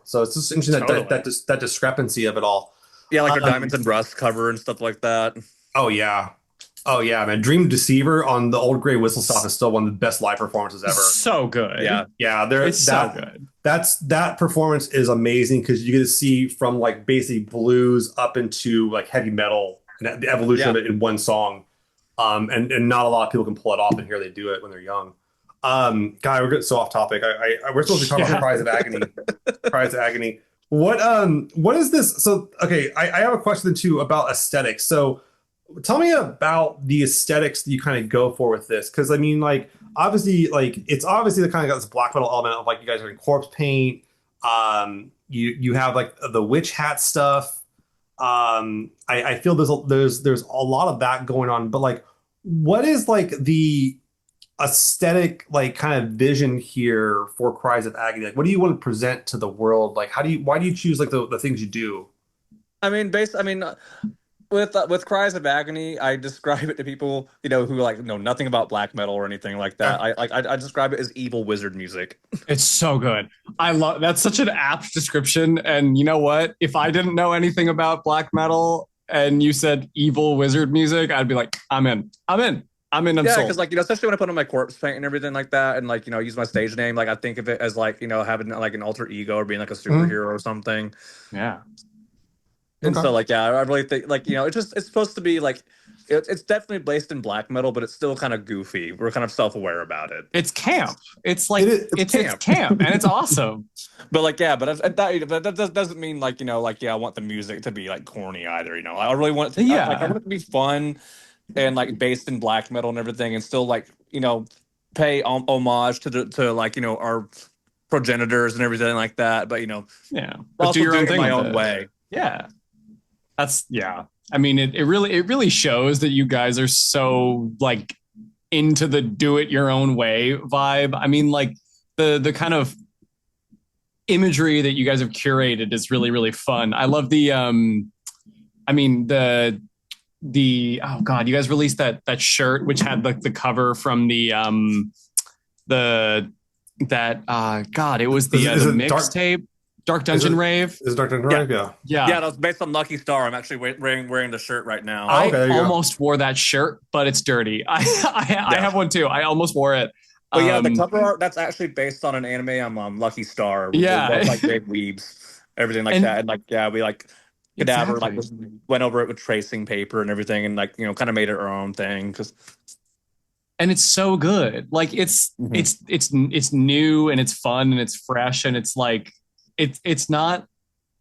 A: so it's just interesting
B: Totally.
A: that discrepancy of it all.
C: yeah, like their
A: Um,
C: Diamonds and Rust cover and stuff like that.
A: oh yeah, oh yeah, man. Dream Deceiver on the Old Gray Whistle Stop is still one of the best live performances ever.
B: So good.
C: Yeah,
A: Yeah, there
B: It's so good.
A: that performance is amazing because you get to see from like basically blues up into like heavy metal and the evolution
C: yeah.
A: of it in one song. And not a lot of people can pull it off, and here they do it when they're young. God, we're getting so off topic. We're supposed to be talking about
B: Yeah.
A: Cries of Agony. Cries of Agony. What is this? So okay, I have a question too about aesthetics. So tell me about the aesthetics that you kind of go for with this, because I mean, like obviously, like it's obviously the kind of got this black metal element of like you guys are in corpse paint. You have like the witch hat stuff. I feel there's a lot of that going on, but like, what is like the aesthetic like kind of vision here for Cries of Agony? Like, what do you want to present to the world? Like, why do you choose like the things you do?
C: I mean, with Cries of Agony, I describe it to people, who like know nothing about black metal or anything like that.
A: Yeah.
C: I describe it as evil wizard music.
B: It's so good. I love that's such an apt description. And you know what? If I didn't know anything about black metal and you said evil wizard music, I'd be like, I'm in. I'm in. I'm in. I'm
C: Yeah,
B: sold.
C: because like especially when I put on my corpse paint and everything like that, and like use my stage name, like I think of it as like having like an alter ego or being like a
A: Mhm.
C: superhero or something.
B: Yeah.
C: And
A: Okay.
C: so like yeah, I really think like it's supposed to be like it's definitely based in black metal, but it's still kind of goofy. We're kind of self-aware about it.
B: It's camp. It's like
A: It is-
B: it's
C: camp.
B: camp and it's awesome.
C: But like yeah, but that doesn't mean like like yeah, I want the music to be like corny either. I really want it to
B: Yeah.
C: I want it to be fun and like based in black metal and everything, and still like pay homage to like our progenitors and everything like that, but
B: Yeah, but do
C: also
B: your
C: do
B: own
C: it in
B: thing
C: my
B: with
C: own
B: it.
C: way.
B: Yeah, that's yeah. I mean, it really shows that you guys are so like into the do it your own way vibe. I mean, like the kind of imagery that you guys have curated is really really fun. I love the I mean the oh god, you guys released that shirt which had like the cover from the that god, it was
A: Is
B: the
A: it dark?
B: mixtape Dark
A: Is
B: Dungeon
A: it
B: Rave.
A: is it Dark Knight
C: Yeah,
A: Rises? Yeah.
B: Yeah,
C: yeah, that was based on Lucky Star. I'm actually wearing the shirt right now.
A: Oh, okay,
B: I
A: there you go.
B: almost wore that shirt, but it's dirty. I
C: Yeah,
B: have one too. I almost wore it.
C: but yeah, the
B: Um,
C: cover art that's actually based on an anime. I'm Lucky Star. We're
B: yeah,
C: both like big weebs, everything like
B: and
C: that, and like yeah, we like Cadaver like
B: exactly.
C: went over it with tracing paper and everything, and like kind of made it our own thing because.
B: And it's so good. Like it's new and it's fun and it's fresh and it's like it's not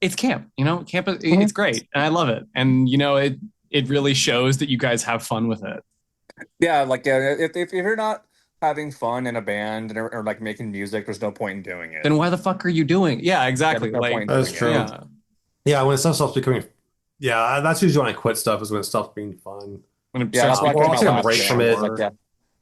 B: it's camp. Camp. It's great and I love it. And it really shows that you guys have fun with it.
C: Yeah, like yeah, if you're not having fun in a band or like making music, there's no point in doing it.
B: Then why the fuck are you doing? Yeah,
C: Yeah,
B: exactly.
C: there's no
B: Like
C: point in
A: That's
C: doing it.
A: true.
B: yeah.
A: Yeah, when stuff stops becoming, yeah, that's usually when I quit stuff is when it stops being fun.
B: When it
C: Yeah,
B: starts
C: that's why I
A: Or
C: quit
A: I'll
C: my
A: take a
B: becoming
C: last
A: break from
C: band.
A: it.
C: Like
B: chore.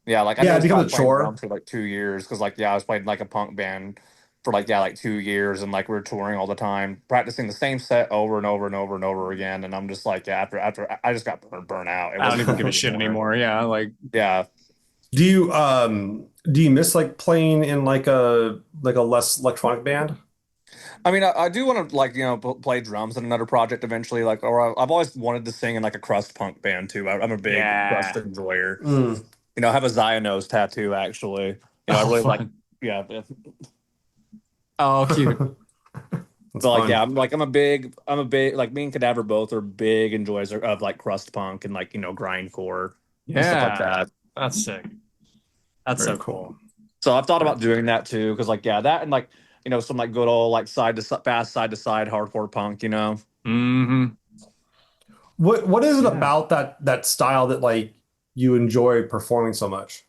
C: yeah, like I
A: Yeah,
C: know
A: it
C: it's
A: becomes
C: probably
A: a
C: playing
A: chore.
C: drums for like 2 years because like I was playing like a punk band for like 2 years and like we were touring all the time, practicing the same set over and over and over and over again. And I'm just like after I just got burnt out. It
B: I don't
C: wasn't
B: even
C: fun
B: give a shit
C: anymore.
B: anymore. Yeah, like
C: Yeah.
A: Do you miss like playing in like a less electronic band?
C: I mean, I do want to like play drums in another project eventually. Like, or I've always wanted to sing in like a crust punk band too. I'm a big crust
B: yeah.
C: enjoyer.
A: Mm.
C: I have a Zionose tattoo actually. I
B: Oh,
C: really like.
B: fun.
C: Yeah, but
B: Oh, cute.
A: That's
C: like
A: fun.
C: yeah, I'm a big like me and Cadaver both are big enjoyers of like crust punk and like grindcore and stuff like
B: Yeah,
C: that.
B: that's sick. That's
A: Very
B: so
A: cool.
B: cool.
C: So I've thought
A: Very
C: about
A: cool.
C: doing that too because like yeah, that and like some like good old like fast side to side hardcore punk.
B: Hmm.
A: What is it
B: Yeah.
A: about that style that like you enjoy performing so much?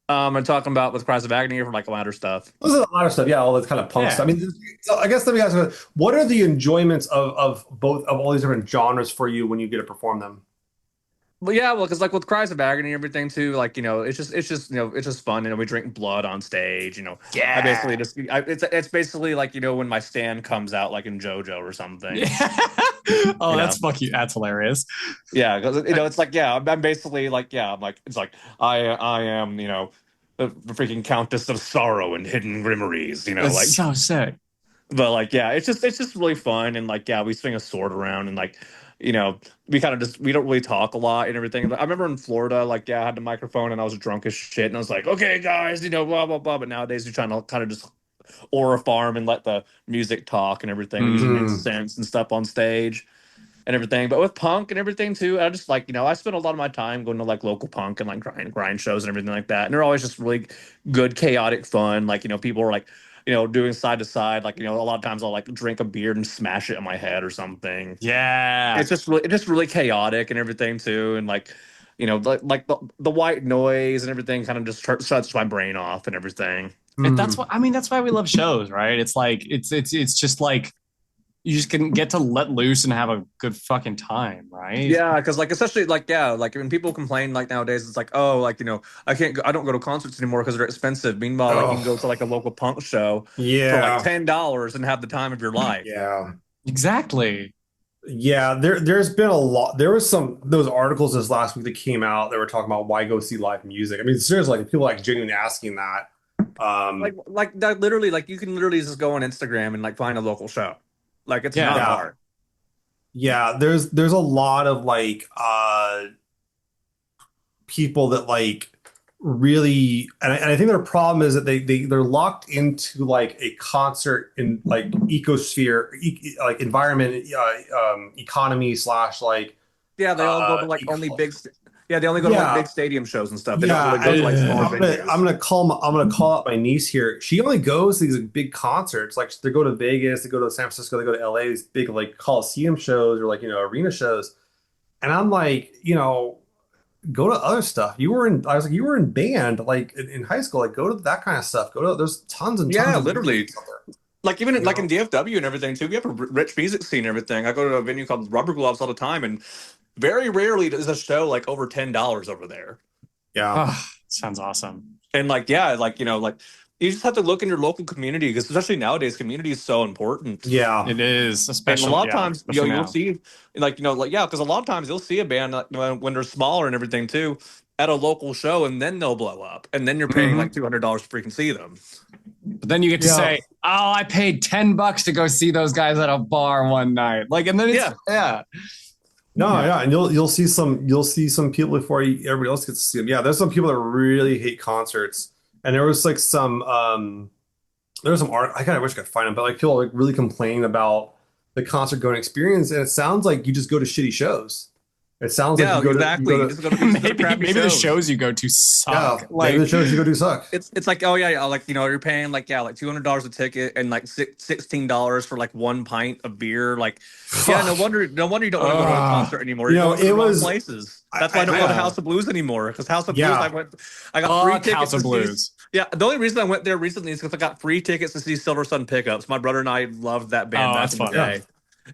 C: I'm talking about with Cries of Agony or like ladder stuff.
A: This is a lot of stuff, yeah, all this kind of punk stuff.
B: Yeah.
A: I mean, so I guess let me ask you, what are the enjoyments of both of all these different genres for you when you get to perform them?
C: Well, yeah, well, because like with Cries of Agony and everything too, like it's just it's just fun. We drink blood on stage. I basically
B: Yeah.
C: it's basically like when my stand comes out like in JoJo or something.
B: Yeah. Oh,
C: You
B: that's
C: know,
B: fucking that's hilarious.
C: yeah, because it's like yeah, I'm basically like yeah, I'm like it's like I am the freaking Countess of Sorrow and Hidden Grimories.
B: That's
C: Like
B: so sick.
C: but like yeah, it's just really fun and like yeah, we swing a sword around and like you know we kind of just we don't really talk a lot and everything. But I remember in Florida, like yeah, I had the microphone and I was drunk as shit and I was like, okay guys, blah blah blah. But nowadays you're trying to kind of just aura farm and let the music talk and everything. It usually makes
A: Mm.
C: sense and stuff on stage and everything. But with punk and everything too, I just like I spend a lot of my time going to like local punk and like grind shows and everything like that. And they're always just really good, chaotic fun. Like people are like doing side to side. Like a lot of times I'll like drink a beer and smash it in my head or something.
B: Yeah.
C: It's just really chaotic and everything too. And like like the white noise and everything kind of just shuts my brain off and everything.
B: And that's
A: Mm.
B: what I mean, that's why we love shows, right? It's like it's just like you just can get to let loose and have a good fucking time, right?
C: Yeah, because like especially like yeah, like when people complain like nowadays, it's like oh like I don't go to concerts anymore because they're expensive. Meanwhile, like you can go to
A: Oh,
C: like a local punk show for like
A: yeah.
C: $10 and have the time of your life.
A: Yeah.
B: Exactly.
A: Yeah, there's been a lot. There was some those articles this last week that came out that were talking about why go see live music. I mean, seriously, like people like genuinely asking that.
C: Like
A: Um,
C: like that literally like you can literally just go on Instagram and like find a local show. Like it's not
B: Yeah.
A: yeah,
C: hard.
A: yeah. There's a lot of like people that like really, and I think their problem is that they're locked into like a concert in like ecosphere, like environment, economy slash like
C: Yeah, they all go to like only
A: eco-
C: yeah, they only go to like
A: yeah.
C: big stadium shows and stuff. They don't
A: Yeah,
C: really go to like
A: and
C: smaller
B: Yeah.
C: venues.
A: I'm gonna call out my niece here. She only goes to these like, big concerts. Like they go to Vegas, they go to San Francisco, they go to LA, these big like Coliseum shows or like arena shows. And I'm like, go to other stuff. I was like, you were in band, like in high school, like go to that kind of stuff. There's tons and tons
C: Yeah,
A: of music
C: literally.
A: out there,
C: Like even
A: you
C: like in
A: know?
C: DFW and everything too, we have a rich music scene and everything. I go to a venue called Rubber Gloves all the time, and very rarely does a show like over $10 over there.
A: Yeah.
B: Oh, sounds awesome.
C: And like yeah, like like you just have to look in your local community because especially nowadays, community is so important.
A: Yeah.
B: It is,
C: And a
B: especially
C: lot of
B: yeah,
C: times,
B: especially
C: you'll
B: now.
C: see, like like yeah, because a lot of times you'll see a band like, when they're smaller and everything too at a local show, and then they'll blow up, and then you're paying like
B: Hmm.
C: $200 to freaking see them.
B: But then you get to
A: Yeah.
B: say, "Oh, I paid $10 to go see those guys at a bar one night." Like, and then it's
C: Yeah,
B: yeah,
A: No,
B: yeah.
A: yeah, and you'll see some people before everybody else gets to see them. Yeah, there's some people that really hate concerts, and there was like there was some art. I kind of wish I could find them, but like people like really complaining about the concert going experience, and it sounds like you just go to shitty shows. It sounds like
C: yeah,
A: you
C: exactly.
A: go to
C: You just go to
B: maybe
C: crappy
B: maybe the
C: shows.
B: shows you go to suck.
A: yeah, maybe
B: Like,
A: the shows you go to suck.
C: It's like oh yeah, like you're paying like yeah like $200 a ticket and like $16 for like one pint of beer. Like yeah,
A: Fuck.
C: no wonder you don't want to go to a concert anymore.
A: You
C: You're
A: know,
C: going to
A: it
C: the wrong
A: was
C: places. That's why I don't go to
B: yeah,
C: House of Blues anymore. Because House of Blues,
A: yeah,
C: I got free
B: fuck
C: tickets
B: House
C: to
B: of
C: see.
B: Blues.
C: Yeah, the only reason I went there recently is because I got free tickets to see Silver Sun Pickups. My brother and I loved that band
B: Oh,
C: back
B: that's
C: in the
B: funny.
A: yeah,
C: day.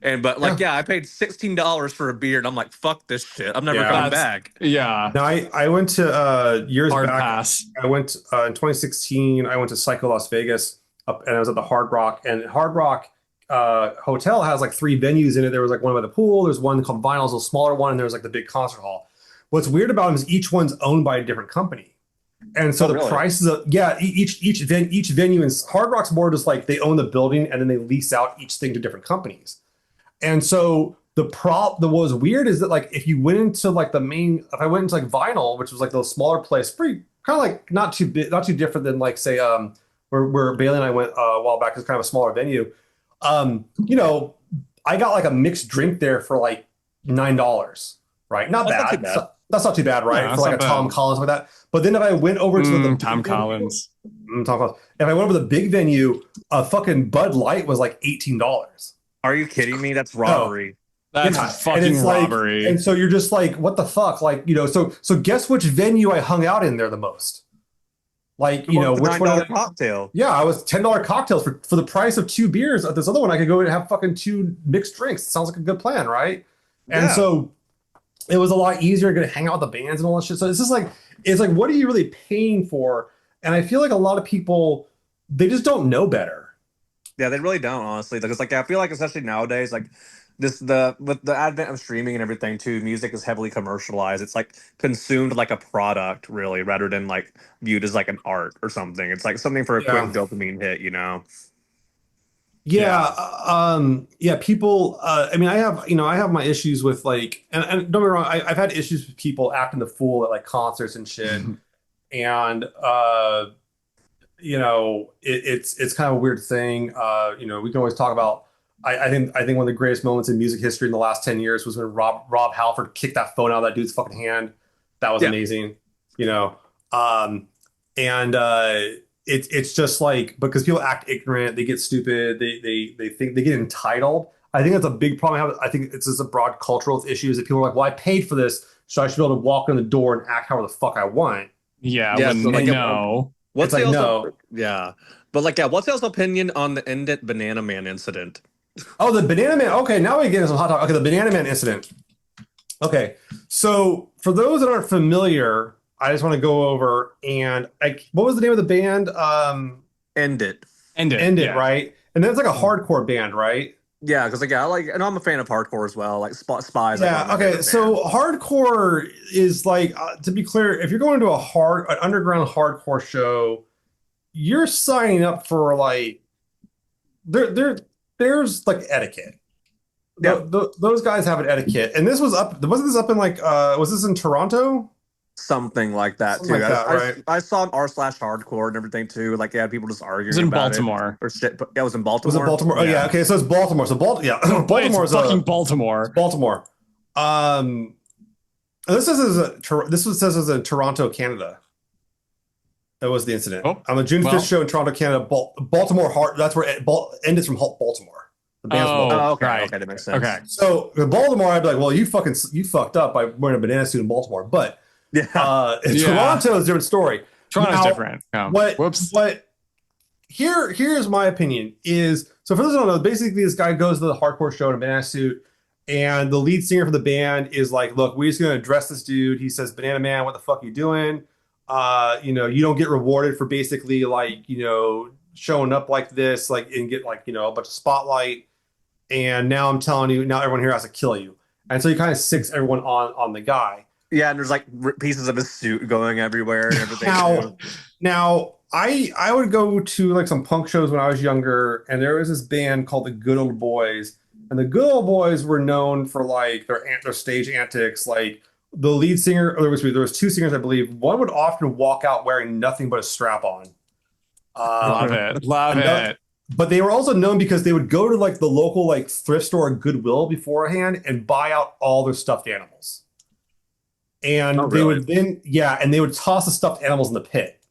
C: And but like
A: yeah,
C: yeah, I paid $16 for a beer, and I'm like, fuck this shit. I'm never
A: yeah.
C: coming
B: That's
C: back.
B: yeah,
A: Now I went to years
B: hard
A: back.
B: pass.
A: I went in 2016. I went to Psycho Las Vegas up, and I was at the Hard Rock. And Hard Rock Hotel has like three venues in it. There was like one by the pool. There's one called Vinyls, a smaller one, and there's like the big concert hall. What's weird about them is each one's owned by a different company, and so
C: Oh
A: the
C: really?
A: prices of yeah each venue in Hard Rock's more just like they own the building and then they lease out each thing to different companies. And so the what was weird is that like if you went into like if I went into like Vinyl, which was like the smaller place, pretty kind of like not too big, not too different than like say where Bailey and I went a while back, is kind of a smaller venue. You know, I got like a mixed drink there for like $9, right? Not
C: That's not too
A: bad.
C: bad.
A: So, that's not too bad,
B: No,
A: right? For
B: that's
A: like
B: not
A: a Tom
B: bad.
A: Collins like that. But then if I went over to the
B: Tom
A: big venue,
B: Collins.
A: Tom Collins, if I went over to the big venue, a fucking Bud Light was like $18.
C: Are you kidding me? That's
A: Oh,
C: robbery.
B: That's
A: yeah, and
B: fucking
A: it's like,
B: robbery.
A: and so you're just like, what the fuck? Like, you know, so guess which venue I hung out in there the most? Like,
C: The
A: you
C: one
A: know,
C: with the
A: which one?
C: $9 cocktail.
A: Yeah, I was $10 cocktails for the price of two beers. At this other one, I could go and have fucking two mixed drinks. Sounds like a good plan, right? And
C: Yeah.
A: so it was a lot easier to hang out with the bands and all that shit. So it's just like, it's like, what are you really paying for? And I feel like a lot of people, they just don't know better.
C: Yeah, they really don't, honestly. Because like I feel like especially nowadays, like the with the advent of streaming and everything too, music is heavily commercialized. It's like consumed like a product, really, rather than like viewed as like an art or something. It's like something for a quick
A: Yeah.
C: dopamine hit, you know?
A: Yeah,
B: Yeah.
A: yeah, people, I mean, I have my issues with like, and don't get me wrong, I've had issues with people acting the fool at like concerts and shit. And, it's kind of a weird thing. We can always talk about, I think one of the greatest moments in music history in the last 10 years was when Rob Halford kicked that phone out of that dude's fucking hand. That was
C: Yeah.
A: amazing, you know? And, it's just like because people act ignorant, they get stupid, they think they get entitled. I think that's a big problem. I think it's just a broad cultural issue is that people are like, well, I paid for this, so I should be able to walk in the door and act however the fuck I want.
B: Yeah,
C: Yeah,
B: when
C: so like
B: no.
C: what's
A: It's like,
C: y'all's
A: no.
C: yeah. But like yeah, what's y'all's opinion on the Indent Banana Man incident?
A: Oh, the Banana Man. Okay, now we get into some hot talk. Okay, the Banana Man incident. Okay, so for those that aren't familiar, I just want to go over and what was the name of the band?
C: End it.
B: End it.
A: End It,
B: Yeah.
A: right? And that's like a hardcore band, right?
C: Yeah, because like yeah, and I'm a fan of hardcore as well. Like Spies. Like one of
A: Yeah.
C: my
A: Okay.
C: favorite
A: So
C: bands.
A: hardcore is like, to be clear, if you're going to an underground hardcore show, you're signing up for like there's like etiquette.
C: Yeah.
A: Those guys have an etiquette, and wasn't this up in like was this in Toronto?
C: Something like that
A: Something
C: too.
A: like that, right?
C: I saw r/hardcore and everything too. Like yeah, people just
B: It
C: arguing
B: was in
C: about
B: Baltimore.
C: it or shit. But yeah, it was in
A: Was it
C: Baltimore.
A: Baltimore? Oh yeah. Okay. So it's Baltimore. So yeah,
B: Boy, it's
A: Baltimore's
B: fucking Baltimore.
A: Baltimore. Um, this was says as in Toronto, Canada. That was the incident.
B: Oh,
A: On the June 5th
B: well.
A: show in Toronto, Canada, Baltimore Heart. That's where ended from Baltimore. The band's
B: Oh,
A: Baltimore.
C: Oh, okay,
B: right.
C: okay, that makes sense.
B: Okay.
A: So in Baltimore, I'd be like, well, you fucked up by wearing a banana suit in Baltimore. But
C: Yeah.
A: Toronto is a different story.
B: Toronto's
A: Now,
B: different. Oh, whoops.
A: What here's my opinion is, so for those who don't know, basically this guy goes to the hardcore show in a banana suit, and the lead singer for the band is like, look, we're just gonna address this dude. He says, Banana Man, what the fuck are you doing? You don't get rewarded for basically like, showing up like this, like, and get like, a bunch of spotlight. And now I'm telling you, now everyone here has to kill you. And so he kind of sicks everyone on the guy.
C: Yeah, and there's like pieces of his suit going everywhere and everything.
A: Now, I would go to like some punk shows when I was younger, and there was this band called the Good Old Boys, and the Good Old Boys were known for like their stage antics. Like the lead singer, or there was two singers, I believe. One would often walk out wearing nothing but a strap on.
B: Love it.
A: But they were also known because they would go to like the local like thrift store or Goodwill beforehand and buy out all their stuffed animals. And they would then, and they would toss the stuffed animals in the pit.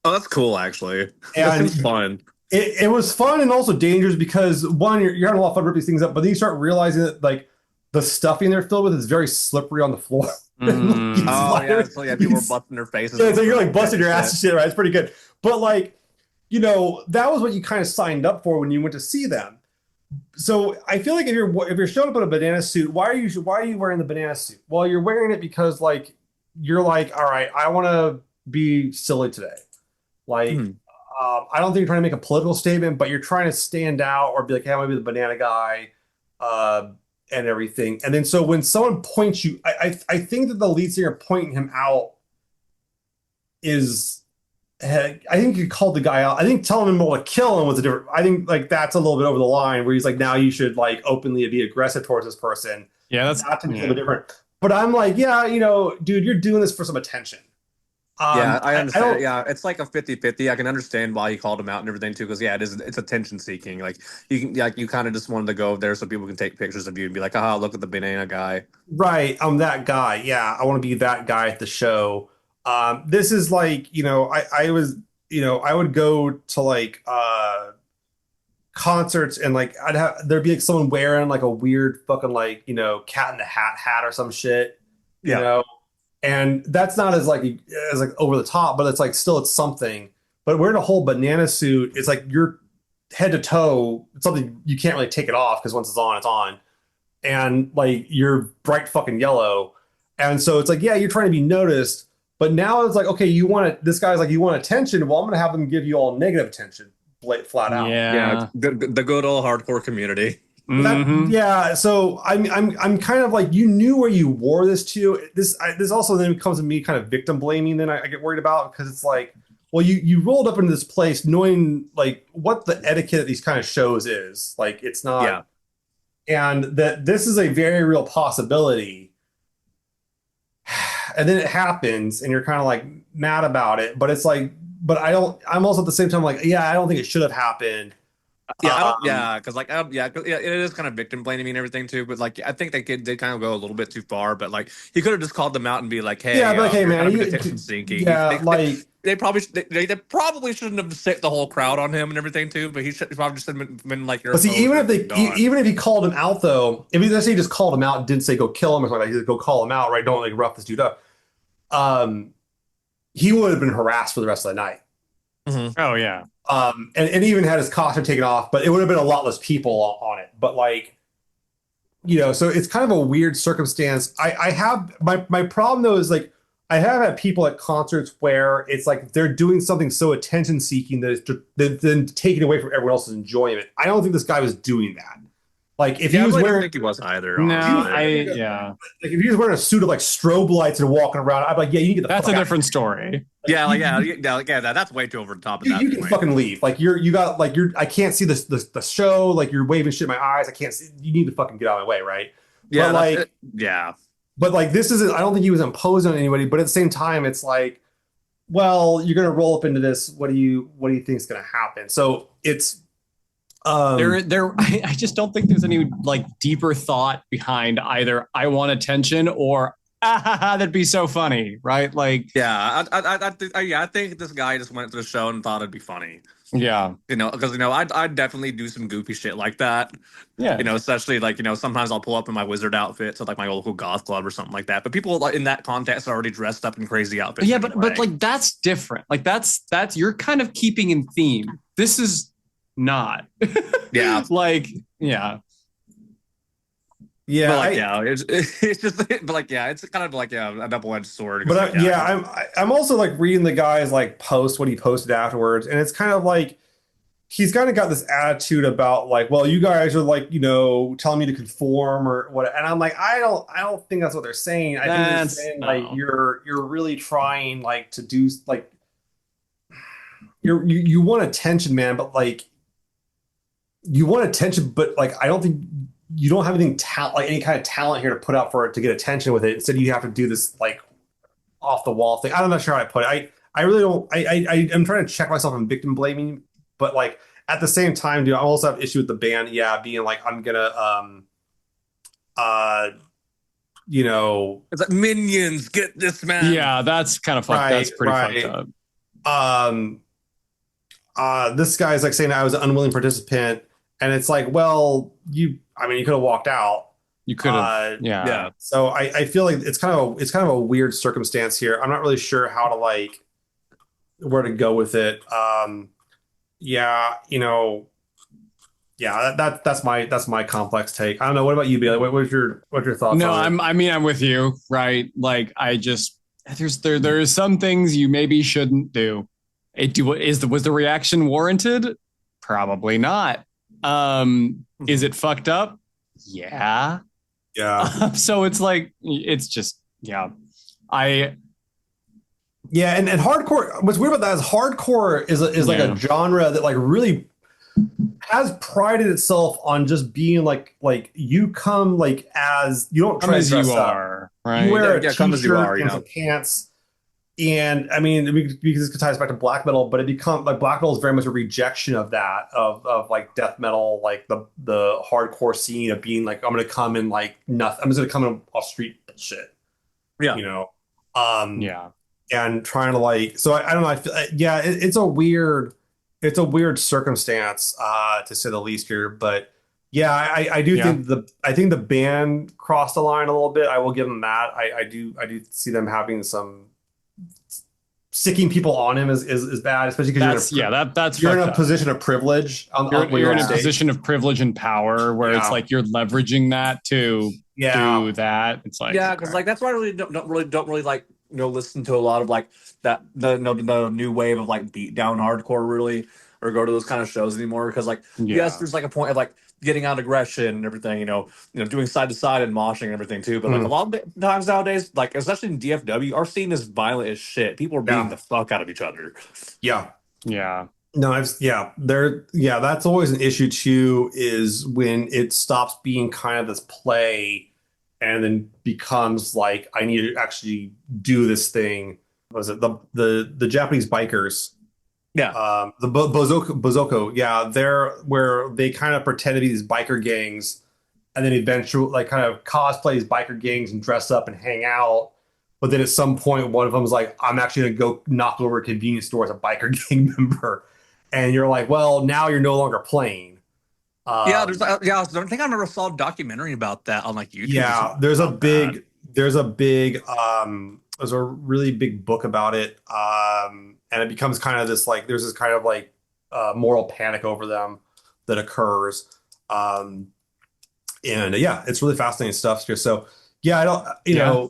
C: Oh, that's cool, actually.
A: And
C: That's fun.
A: It was fun and also dangerous because one, you're having a lot of fun ripping these things up, but then you start realizing that like the stuffing they're filled with is very slippery on the floor.
C: People were busting their faces.
A: Yeah, so you're like busting your ass and shit, right? It's pretty good. But like, that was what you kind of signed up for when you went to see them. So I feel like if you're showing up in a banana suit, why are you wearing the banana suit? Well, you're wearing it because like you're like, all right, I want to be silly today. Like, I don't think you're trying to make a political statement, but you're trying to stand out or be like, hey, I'm gonna be the banana guy, and everything. And then so when someone points you, I think that the lead singer pointing him out is. I think you called the guy out. I think telling him to kill him was a different. I think like that's a little bit over the line where he's like, now you should like openly be aggressive towards this person.
B: Yeah, that's
A: a little bit different. But I'm like, dude, you're doing this for some attention.
C: I understand. It's like a 50-50. I can understand why he called him out and everything too, because it's attention seeking. Like you kind of just wanted to go there so people can take pictures of you and be like, look at the banana guy.
A: Right, I'm that guy. Yeah, I want to be that guy at the show. This is like, I would go to like concerts and like there'd be like someone wearing like a weird fucking like, Cat in the hat or some shit, and that's not as like over the top, but it's like still it's something. But wearing a whole banana suit, it's like you're head to toe. It's something you can't really take it off because once it's on, and like you're bright fucking yellow, and so it's like you're trying to be noticed. But now it's like, okay, this guy's like, you want attention? Well, I'm going to have them give you all negative attention, flat out.
C: Yeah, the good old hardcore community.
A: So I'm kind of like, you knew where you wore this to. This also then comes to me kind of victim blaming. Then I get worried about because it's like, well, you rolled up into this place knowing like what the etiquette of these kind of shows is. Like it's not, and that this is a very real possibility. And then it happens and you're kind of like mad about it, but it's like, I'm also at the same time like, I don't think it should have happened.
C: Because it is kind of victim blaming and everything too. But like, I think they kind of go a little bit too far. But like, he could have just called them out and be like, "Hey,
A: hey man,
C: attention seeking." They probably shouldn't have sicked the whole crowd on him and everything too. But he probably just been like, "You're."
A: But see, even if he called him out though, if he, let's say he just called him out and didn't say go kill him or something like that, he said go call him out, right? Don't like rough this dude up. He would have been harassed for the rest of the night.
B: Mm-hmm. Oh yeah.
A: And even had his costume taken off, but it would have been a lot less people on it. But like, so it's kind of a weird circumstance. I have my problem though is like I have had people at concerts where it's like they're doing something so attention seeking that it's then taken away from everyone else's enjoyment. I don't think this guy was doing that. Like if he was wearing,
C: I don't think he was either.
B: No,
A: like if he was wearing a suit of like strobe lights and walking around, I'd be like, you can get the.
B: That's a different story.
C: That's way too over the top.
A: You can fucking leave. Like I can't see the show. Like you're waving shit in my eyes. I can't see. You need to fucking get out of my way, right?
C: Yeah,
A: But like this isn't. I don't think he was imposing on anybody. But at the same time, it's like, well, you're gonna roll up into this. What do you think is gonna happen? So it's.
B: I just don't think there's any like deeper thought behind either I want attention or That'd be so funny, right? Like,
C: Yeah, I think this guy just went to the show and thought it'd be funny.
B: yeah,
C: Because I'd definitely do some goofy shit like that.
B: yeah,
C: Especially like sometimes I'll pull up in my wizard outfit to like my local goth club or something like that. But people like, in that context are already dressed up in crazy outfits
B: yeah. But
C: anyway.
B: like that's different. Like that's you're kind of keeping in theme. This is not.
C: Yeah,
B: Like, yeah,
C: but
A: Yeah,
C: like yeah, it's just but like yeah, it's kind of like yeah a double edged sword because
A: but
C: like yeah,
A: yeah, I'm also like reading the guy's like post what he posted afterwards, and it's kind of like he's kind of got this attitude about like, well, you guys are like, telling me to conform or what, and I'm like, I don't think that's what they're saying. I think they're
B: that's
A: saying like
B: no.
A: you're really trying like to do like you want attention, man, but like you want attention, but like I don't think you don't have anything like any kind of talent here to put out for it to get attention with it. Instead, you have to do this like off the wall thing. I'm not sure how to put it. I really don't. I'm trying to check myself on victim blaming, but like at the same time, dude, I also have issue with the band. Yeah, being like I'm gonna uh you know
C: it's like minions get this man.
B: Yeah, that's kind of fucked.
A: right
B: That's pretty fucked
A: right
B: up.
A: um this guy's like saying I was an unwilling participant, and it's like, well, I mean, you could have walked out.
B: You could have,
A: Uh,
B: yeah,
C: Yeah,
A: so I feel like it's kind of a weird circumstance here. I'm not really sure how to like where to go with it. Yeah, yeah, that's my complex take. I don't know. What about you, Bailey? What's your thoughts
B: no,
A: on it?
B: I mean, I'm with you, right? Like, I just there's some things you maybe shouldn't do. Was the reaction warranted? Probably not. Is it fucked up? Yeah.
A: Yeah,
B: So it's like it's just yeah. I
A: yeah, and hardcore. What's weird about that is hardcore is like a
B: yeah.
A: genre that like really has prided itself on just being like you come like as you don't
B: Come
A: try to
B: as you
A: dress up.
B: are,
A: You
B: right?
A: wear a
C: yeah, come as you are,
A: t-shirt and some pants. And I mean, because this ties back to black metal, but it becomes like black metal is very much a rejection of that, of like death metal, like the hardcore scene of being like, I'm gonna come in like nothing. I'm just gonna come in off street bullshit,
C: yeah.
A: you know. Um,
B: Yeah.
A: and trying to like, so I don't know. I feel, yeah, it's a weird circumstance, to say the least here. But yeah, I do
B: Yeah.
A: think the band crossed the line a little bit. I will give them that. I do see them having some sicking people on him is bad, especially because
B: That's yeah, that's
A: you're in
B: fucked
A: a
B: up.
A: position of privilege when
B: You're
A: you're
B: in
A: on
B: a
A: stage.
B: position of privilege and power where it's
A: Yeah,
B: like you're leveraging that to
A: yeah,
B: do that. It's like
C: Yeah, because
B: okay.
C: like that's why I really don't really like listen to a lot of like that the new wave of like beat down hardcore really or go to those kind of shows anymore because like yes
B: Yeah.
C: there's like a point of like getting out aggression and everything doing side to side and moshing and everything too but like a
A: mm,
C: lot of times nowadays like especially in DFW our scene is violent as shit people are beating
A: yeah,
C: the fuck out of each other.
A: yeah.
B: Yeah.
A: No, yeah, that's always an issue too, is when it stops being kind of this play and then becomes like I need to actually do this thing. What was it the Japanese bikers?
C: Yeah,
A: Bozoko, yeah, they're where they kind of pretend to be these biker gangs, and then eventually, like, kind of cosplay as biker gangs and dress up and hang out. But then at some point, one of them is like, "I'm actually gonna go knock over a convenience store as a biker gang member," and you're like, "Well, now you're no longer playing."
C: yeah. There's
A: Um,
C: yeah. I think I never saw a documentary about that on like YouTube or
A: yeah,
C: something about that.
A: there's a really big book about it, and it becomes kind of this like there's this kind of like moral panic over them that occurs. Um, and yeah, it's really fascinating stuff here. So yeah, I don't,
B: Yeah.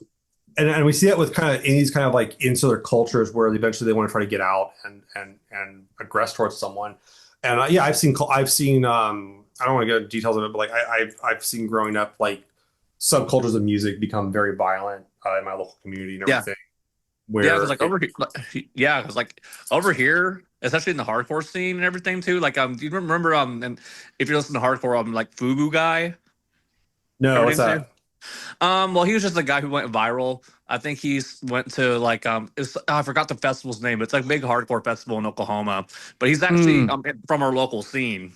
A: and we see it with kind of in these kind of like insular cultures where eventually they want to try to get out and aggress towards someone. And yeah, I've seen I don't want to get into details of it, but like I've seen growing up like subcultures of music become very violent in my local community and
C: Yeah.
A: everything.
C: Yeah, because
A: Where
C: like over here, yeah, because like over here, especially in the hardcore scene and everything too. Like, do you remember and if you listen to hardcore, like Fubu guy,
A: no, what's
C: everything too.
A: that?
C: Well, he was just a guy who went viral. I think he's went to like I forgot the festival's name, but it's like a big hardcore festival in Oklahoma. But he's actually
B: Mm.
C: from our local scene,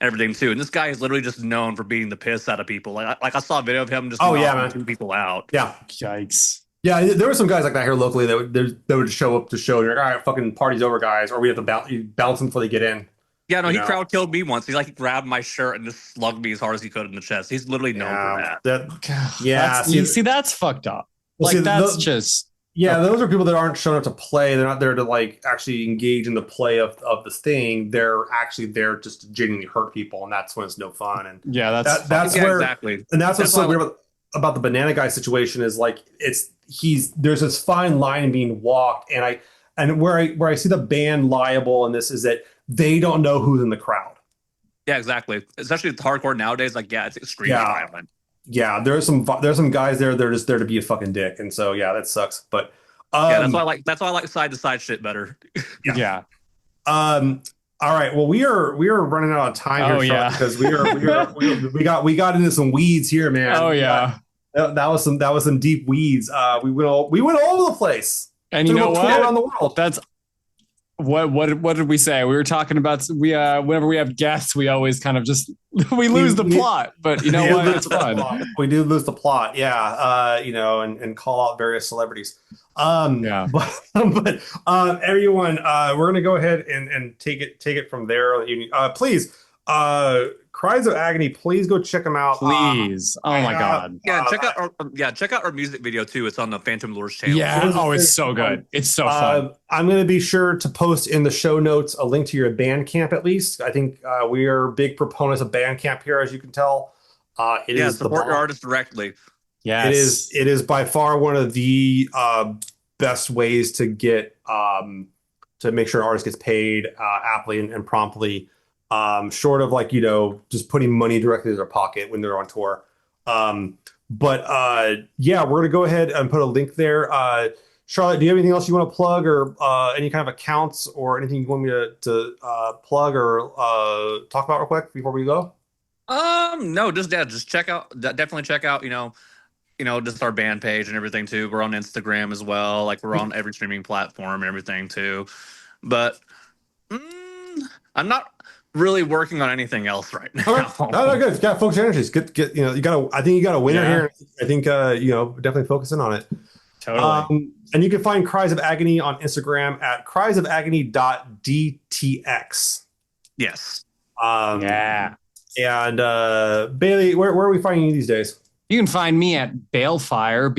C: everything too. And this guy is literally just known for beating the piss out of people. Like I saw a video of him just
A: Oh yeah,
C: knocking
A: man.
C: 2 people out.
A: Yeah.
B: Yikes.
A: Yeah, there were some guys like that here locally that would show up to show. And you're like, all right, fucking party's over, guys, or we have to bounce them before they get in.
C: Yeah, no,
A: You
C: he
A: know?
C: crowd killed me once. He like grabbed my shirt and just slugged me as hard as he could in the chest. He's literally known for that.
A: Yeah,
B: See, that's fucked up.
A: Well,
B: like
A: see,
B: that's just.
A: Yeah, those are people that aren't showing up to play. They're not there to like actually engage in the play of this thing. They're actually there just to genuinely hurt people, and that's when it's no fun. And
B: Yeah,
A: that's
C: Yeah,
A: where
C: exactly.
A: and that's what's
C: That's
A: so
C: why,
A: weird about the banana guy situation is like there's this fine line being walked, and where I see the band liable in this is that they don't know who's in the crowd.
C: Yeah, exactly. Especially with hardcore nowadays, like it's extremely
A: Yeah.
C: violent.
A: Yeah, there's some guys there. They're just there to be a fucking dick, and so yeah, that sucks. But
C: Yeah, that's why I like side to side shit better.
B: Yeah.
A: All right. Well, we are running out of time here, Sean,
B: yeah.
A: because we got into some weeds here, man.
B: Oh yeah.
A: That was some deep weeds. We went all over the place.
B: And you know
A: Tour
B: what?
A: around the world.
B: That's what did we say? We were talking about whenever we have guests, we always kind of just we lose the plot. But you know what? It's fun.
A: We do lose the plot, yeah. And call out various celebrities.
B: Yeah.
A: But everyone, we're gonna go ahead and take it from there. Please, Cries of Agony, please go check them out.
B: Please. Oh my god.
C: Yeah, check out our music video too. It's on the Phantom Lures channel.
B: Yeah. Oh, it's so good. It's so fun.
A: I'm going to be sure to post in the show notes a link to your Bandcamp at least. I think we are big proponents of Bandcamp here, as you can tell. It is
C: support your artist directly.
B: Yes.
A: It is by far one of the best ways to get to make sure an artist gets paid aptly and promptly. Short of like, just putting money directly to their pocket when they're on tour. But we're going to go ahead and put a link there. Charlotte, do you have anything else you want to plug or any kind of accounts or anything you want me to plug or talk about real quick before we go?
C: No, just definitely check out, just our band page and everything too. We're on Instagram as well. Like we're on every streaming platform and everything too. But I'm not really working on anything else right now.
A: Okay. No, good. You got focus your energies. Get I think you got a winner here. I think definitely focusing on it.
B: Totally.
A: And you can find Cries of Agony on Instagram at criesofagony.dtx.
C: Yes.
B: Yeah.
A: And Bailey, where are we finding you these days?
B: You can find me at Balefire,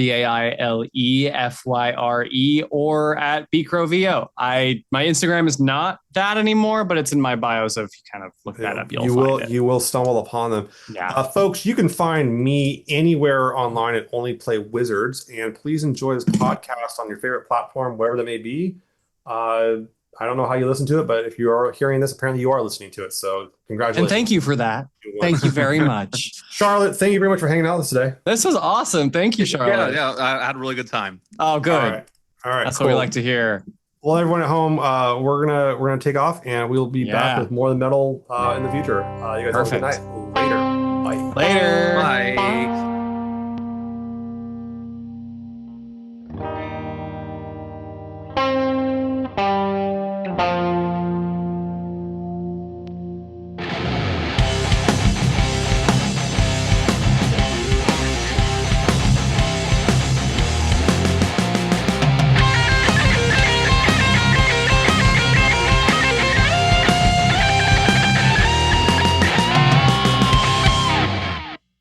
B: BAILEFYRE, or at BCrowVO. My Instagram is not that anymore, but it's in my bio. So if you kind of look that up,
A: you will stumble upon them.
B: Yeah.
A: Folks, you can find me anywhere online at Only Play Wizards, and please enjoy this podcast on your favorite platform, wherever that may be. I don't know how you listen to it, but if you are hearing this, apparently you are listening to it. So congratulations.
B: And thank you for that. Thank you very much.
A: Charlotte, thank you very much for hanging out with us today.
B: This was awesome. Thank you, Charlotte.
C: Yeah, I had a really good time.
B: Oh, good.
A: All right.
B: That's
A: cool.
B: what we like to hear.
A: Well, everyone at home, we're gonna take off, and we'll be back with more of the metal in the future. You guys have a good night. Later. Bye.
B: Later.
C: Bye.